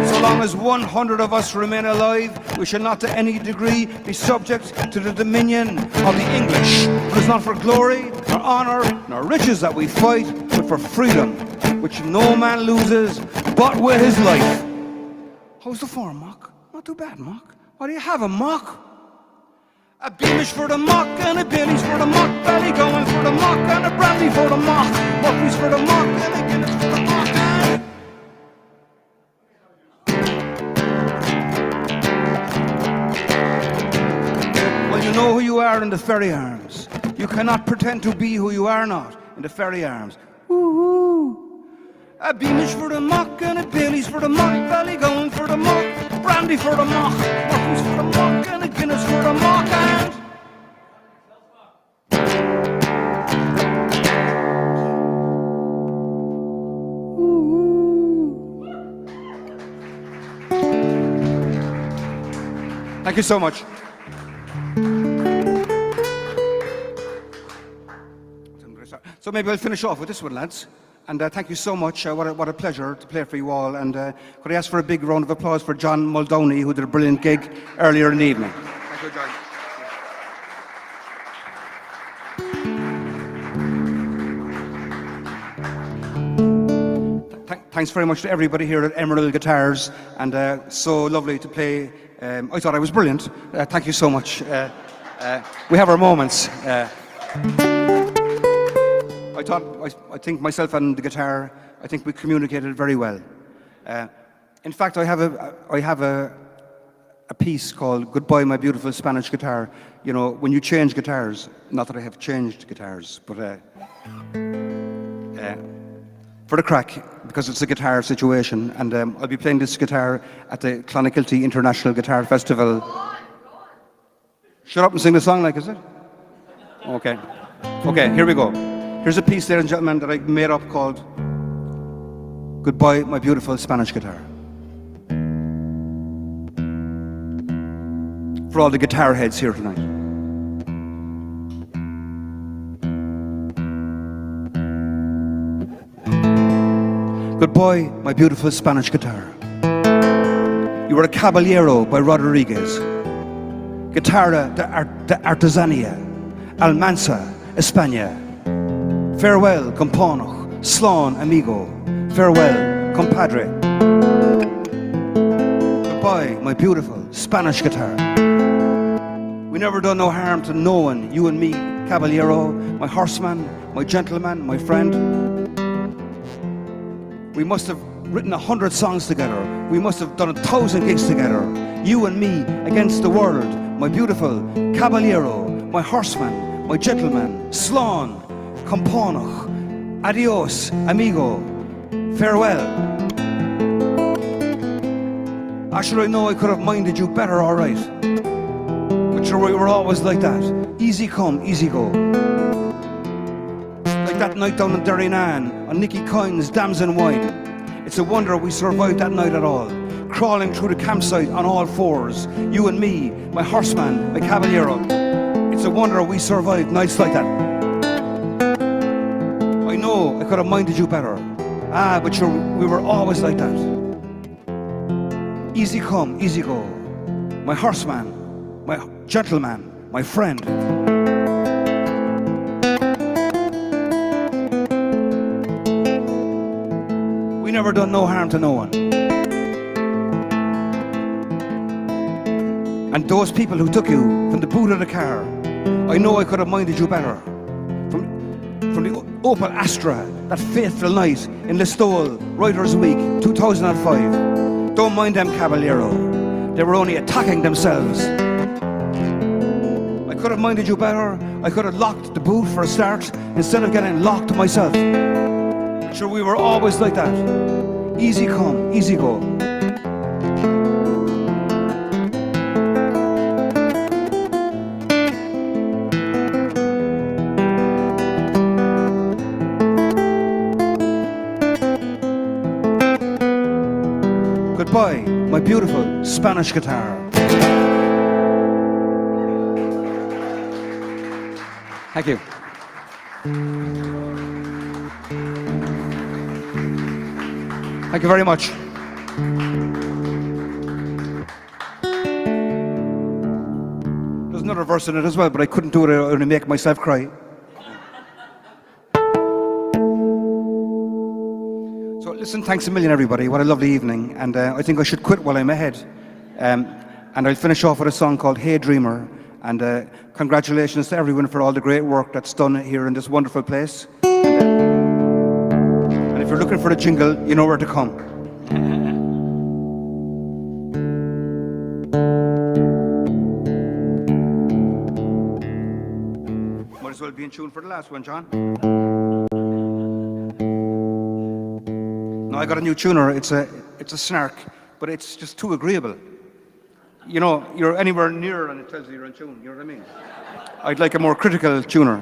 So long as 100 of us remain alive, we shall not to any degree be subject to the dominion of the English. It is not for glory, nor honour, nor riches that we fight, but for freedom, which no man loses, but with his life. How's the form, Mock? Not too bad, Mock. What do you have, a Mock? A Beamish for the mock, and a Bailey's for the mock, Ballygowan for the mock, and a brandy for the mock, Murphy's for the mock, and a Guinness for the mock, and well, you know who you are in the Ferry Arms. You cannot pretend to be who you are not in the Ferry Arms. Woo-hoo. A Beamish for the mock, and a Bailey's for the mock, Ballygowan for the mock, brandy for the mock, Murphy's for the mock, and a Guinness for the mock, and thank you so much. So maybe I'll finish off with this one, lads. And thank you so much. What a pleasure to play for you all. And could I ask for a big round of applause for John Muldowney, who did a brilliant gig earlier in the evening. Thank you, John. Thanks very much to everybody here at Emerald Guitars. And so lovely to play. I thought I was brilliant. Thank you so much. We have our moments. I think myself and the guitar, I think we communicated very well. In fact, I have a piece called "Goodbye, My Beautiful Spanish Guitar." You know, when you change guitars, not that I have changed guitars, but for the crack, because it's a guitar situation, and I'll be playing this guitar at the Clonakilty International Guitar Festival. Go on. Shut up and sing the song, like, is it? Okay. Okay, here we go. Here's a piece, ladies and gentlemen, that I made up called "Goodbye, My Beautiful Spanish Guitar." For all the guitar heads here tonight. Goodbye, my beautiful Spanish guitar. You were a Caballero by Rodriguez. Guitarra de Artesania, Almansa, España. Farewell, companoch, slán, amigo. Farewell, compadre. Goodbye, my beautiful Spanish guitar. We never done no harm to no one, you and me, Caballero, my horseman, my gentleman, my friend. We must have written 100 songs together. We must have done 1,000 gigs together. You and me against the world, my beautiful Caballero, my horseman, my gentleman, slán, companoch, adios, amigo, farewell. Actually, I know I could have minded you better, all right. But sure, we were always like that. Easy come, easy go. Like that night down in Derrynane, on Nicky Coyne's Dams and Wine. It's a wonder we survived that night at all. Crawling through the campsite on all fours. You and me, my horseman, my Caballero. It's a wonder we survived nights like that. I know I could have minded you better. But sure, we were always like that. Easy come, easy go. My horseman, my gentleman, my friend. We never done no harm to no one. And those people who took you from the boot of the car, I know I could have minded you better. From the Opel Astra, that fateful night in Listowel, Writers' Week, 2005. Don't mind them, Caballero. They were only attacking themselves. I could have minded you better. I could have locked the boot for a start instead of getting locked myself. Sure, we were always like that. Easy come, easy go. Goodbye, my beautiful Spanish guitar. Thank you. Thank you very much. There's another verse in it as well, but I couldn't do it or make myself cry. So listen, thanks a million, everybody. What a lovely evening. And I think I should quit while I'm ahead. And I'll finish off with a song called Hey Dreamer. And congratulations to everyone for all the great work that's done here in this wonderful place. And if you're looking for a jingle, you know where to come. Might as well be in tune for the last one, John. No, I got a new tuner. It's a snark, but it's just too agreeable. You know, you're anywhere near and it tells you you're in tune, you know what I mean? I'd like a more critical tuner.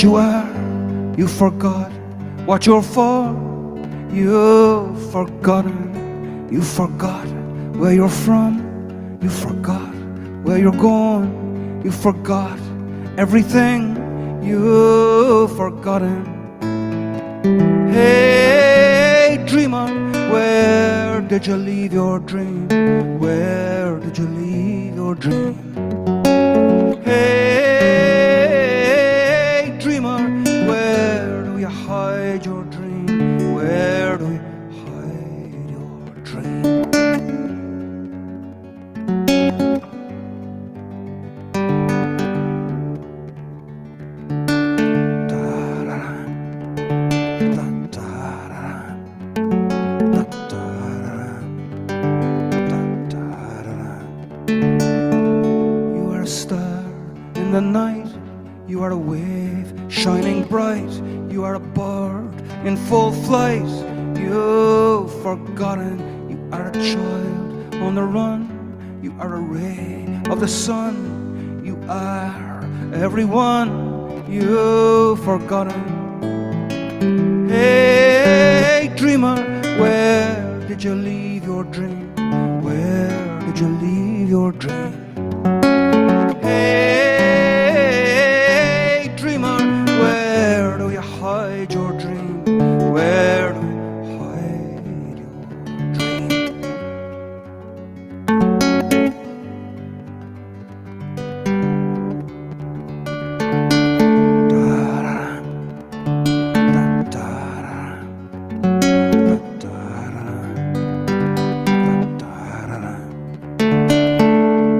You are, you forgot what you're for. You've forgotten, you forgot where you're from. You forgot where you're going. You forgot everything. You've forgotten. Hey dreamer, where did you leave your dream? Where did you leave your dream? Hey where do you hide your dream? Where do you hide your dream? You are a star in the night. You are a wave shining bright. You are a bird in full flight. You've forgotten. You are a child on the run. You are a ray of the sun. You are everyone. You've forgotten. Hey dreamer, where did you leave your dream? Where did you leave your dream? Hey dreamer, where do you hide your dream? Where do you hide your dream?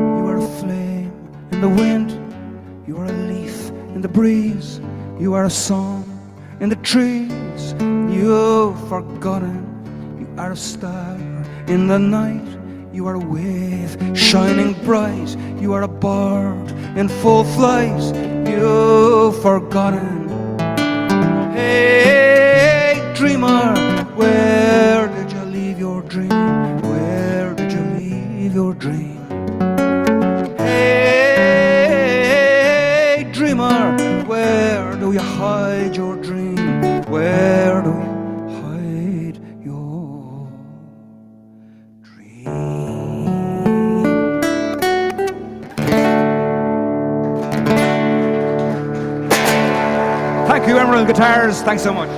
You are a flame in the wind. You are a leaf in the breeze. You are a song in the trees. you've forgotten you are a star in the night. You are a wave shining bright. You are a bird in full flight. You've forgotten. Hey, dreamer, where did you leave your dream? Where did you leave your dream? Hey, dreamer, where do you hide your dream? Where do you hide your dream? Thank you, Emerald Guitars. Thanks so much.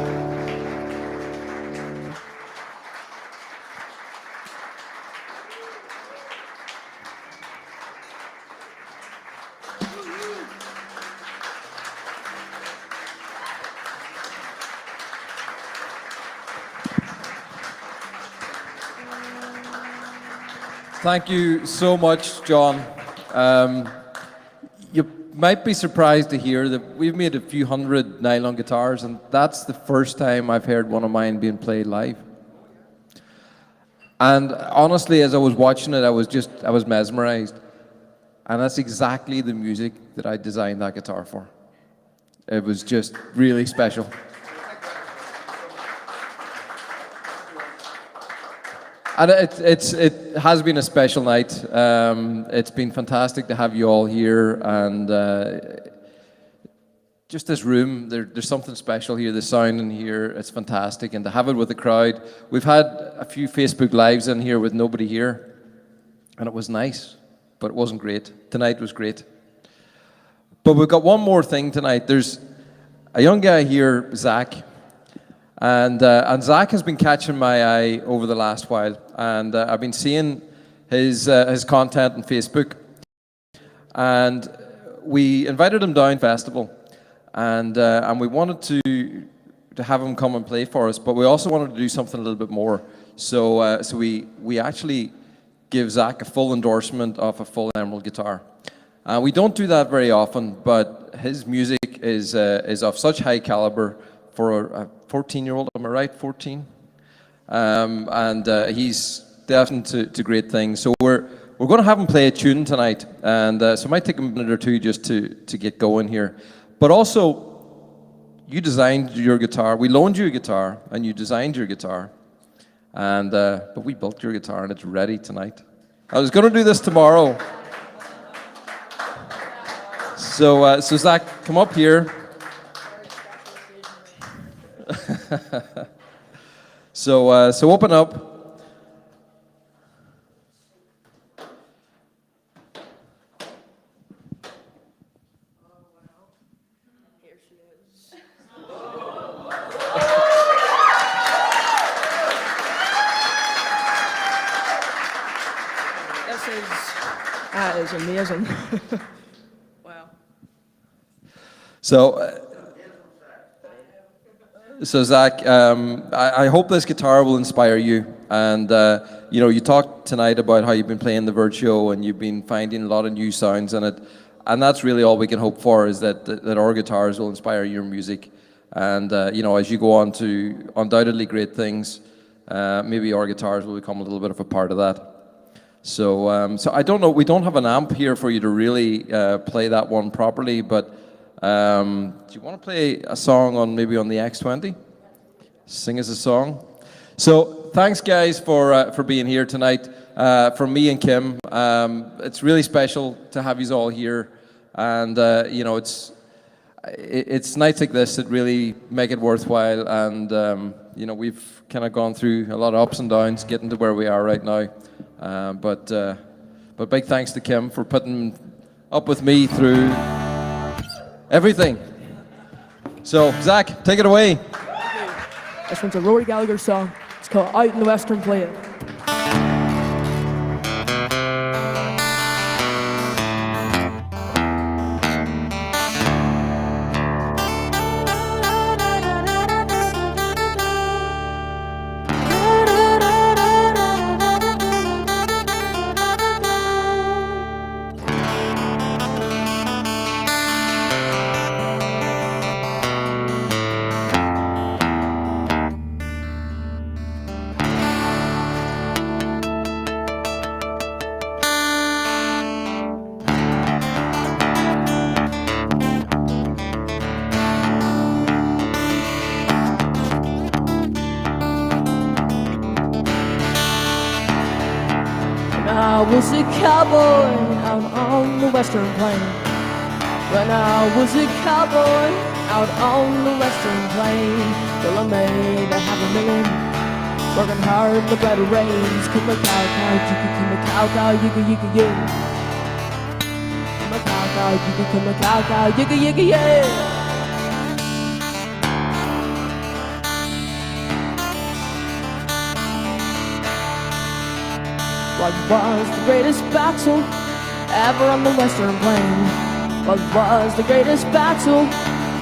Thank you so much, John. You might be surprised to hear that we've made a few hundred nylon guitars, and that's the first time I've heard one of mine being played live. And honestly, as I was watching it, I was mesmerized. And that's exactly the music that I designed that guitar for. It was just really special. And it has been a special night. It's been fantastic to have you all here, and just this room, there's something special here. The sound in here, it's fantastic, and to have it with the crowd. We've had a few Facebook Lives in here with nobody here, and it was nice, but it wasn't great. Tonight was great. But we've got one more thing tonight. There's a young guy here, Zach. And Zach has been catching my eye over the last while, and I've been seeing his content on Facebook. And we invited him down to the festival, and we wanted to have him come and play for us, but we also wanted to do something a little bit more. So we actually give Zach a full endorsement of a full Emerald guitar. We don't do that very often, but his music is of such high caliber for a 14-year-old, am I right? 14? He's destined to great things. So we're going to have him play a tune tonight, and so it might take a minute or two just to get going here. But also, you designed your guitar. We loaned you a guitar, and you designed your guitar, and but we built your guitar, and it's ready tonight. I was going to do this tomorrow. So Zach, come up here. So open up. Here she is. That is amazing. Wow. So Zach, I hope this guitar will inspire you. And you talked tonight about how you've been playing the Virtuo and you've been finding a lot of new sounds in it. And that's really all we can hope for, is that our guitars will inspire your music. And as you go on to undoubtedly great things, maybe our guitars will become a little bit of a part of that. So I don't know. We don't have an amp here for you to really play that one properly, but. Do you want to play a song on maybe on the X20? Sing us a song. So thanks guys for being here tonight. From me and Kim, it's really special to have you all here, and it's nights like this that really make it worthwhile. And we've kind of gone through a lot of ups and downs getting to where we are right now. But big thanks to Kim for putting up with me through everything. So, Zach, take it away. This one's a Rory Gallagher song. It's called Out in the Western Plain. I was a cowboy out on the western plain. When I was a cowboy out on the western plain. Well, I made $500,000 working hard, the better rains. Come a cow, cow, jiggy, come a cow, cow, yigga, yigga, yeah. Come a cow, cow, jiggy, come a cow, cow, yigga, yigga, yeah. What was the greatest battle ever on the western plain? What was the greatest battle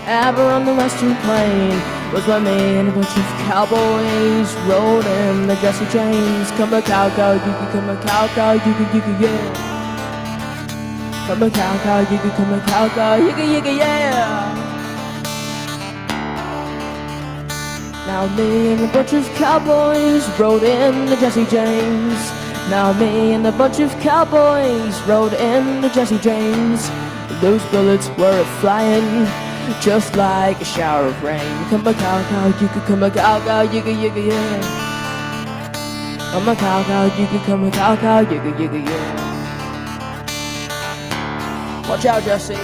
ever on the western plain? Was when me and a bunch of cowboys rode in the Jesse James. Come a cow, cow, you can come a cow, cow, you can, yeah. Come a cow, cow, you can come a cow, cow, you can, yeah. Now me and a bunch of cowboys rode in the Jesse James. Now me and a bunch of cowboys rode in the Jesse James. Those bullets were flying just like a shower of rain. Come a cow, cow, you can come a cow, cow, yigga, yigga, yeah. Come a cow, cow, you can come a cow, cow, yigga, yigga, yeah. Watch out, Jesse.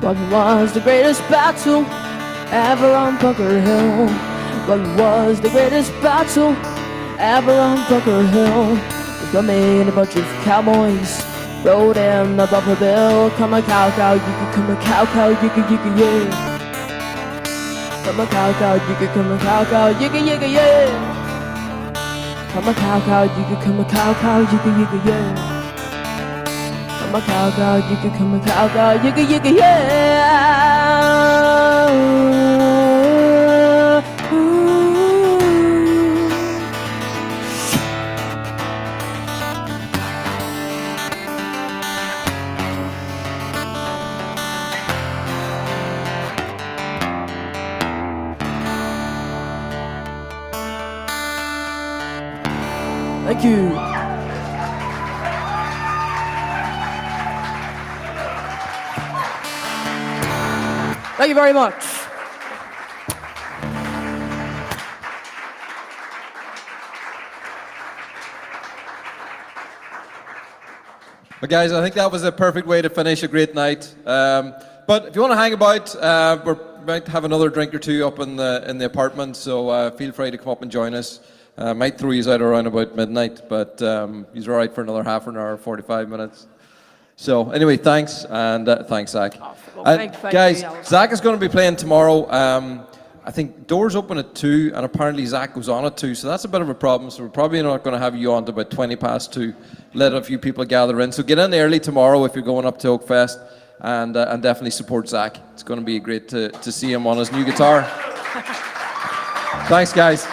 What was the greatest battle ever on Bunker Hill? What was the greatest battle ever on Bunker Hill? With me and a bunch of cowboys rode in the Buffalo Bill. Come a cow, cow, you can come a cow, cow, yigga, yigga, yeah. Come a cow, cow, you can come a cow, cow, yigga, yigga, yeah. Come a cow, cow, you can come a cow, cow, yigga, yigga, yeah. Come a cow, cow, you can come a cow, cow, yigga, yigga, yeah. Thank you. Thank you very much. But guys, I think that was a perfect way to finish a great night. But if you want to hang about, we might have another drink or two up in the apartment, so feel free to come up and join us. Might throw you out around about midnight, but he's all right for another half an hour, 45 minutes. So anyway, thanks, and thanks, Zach. Thank Guys, you, Zach is going to be playing tomorrow. I think doors open at 2, and apparently Zach goes on at 2, so that's a bit of a problem. So we're probably not going to have you on to about 20 past 2. Let a few people gather in. So get in early tomorrow if you're going up to Oakfest, and definitely support Zach. It's going to be great to see him on his new guitar. Thanks, guys.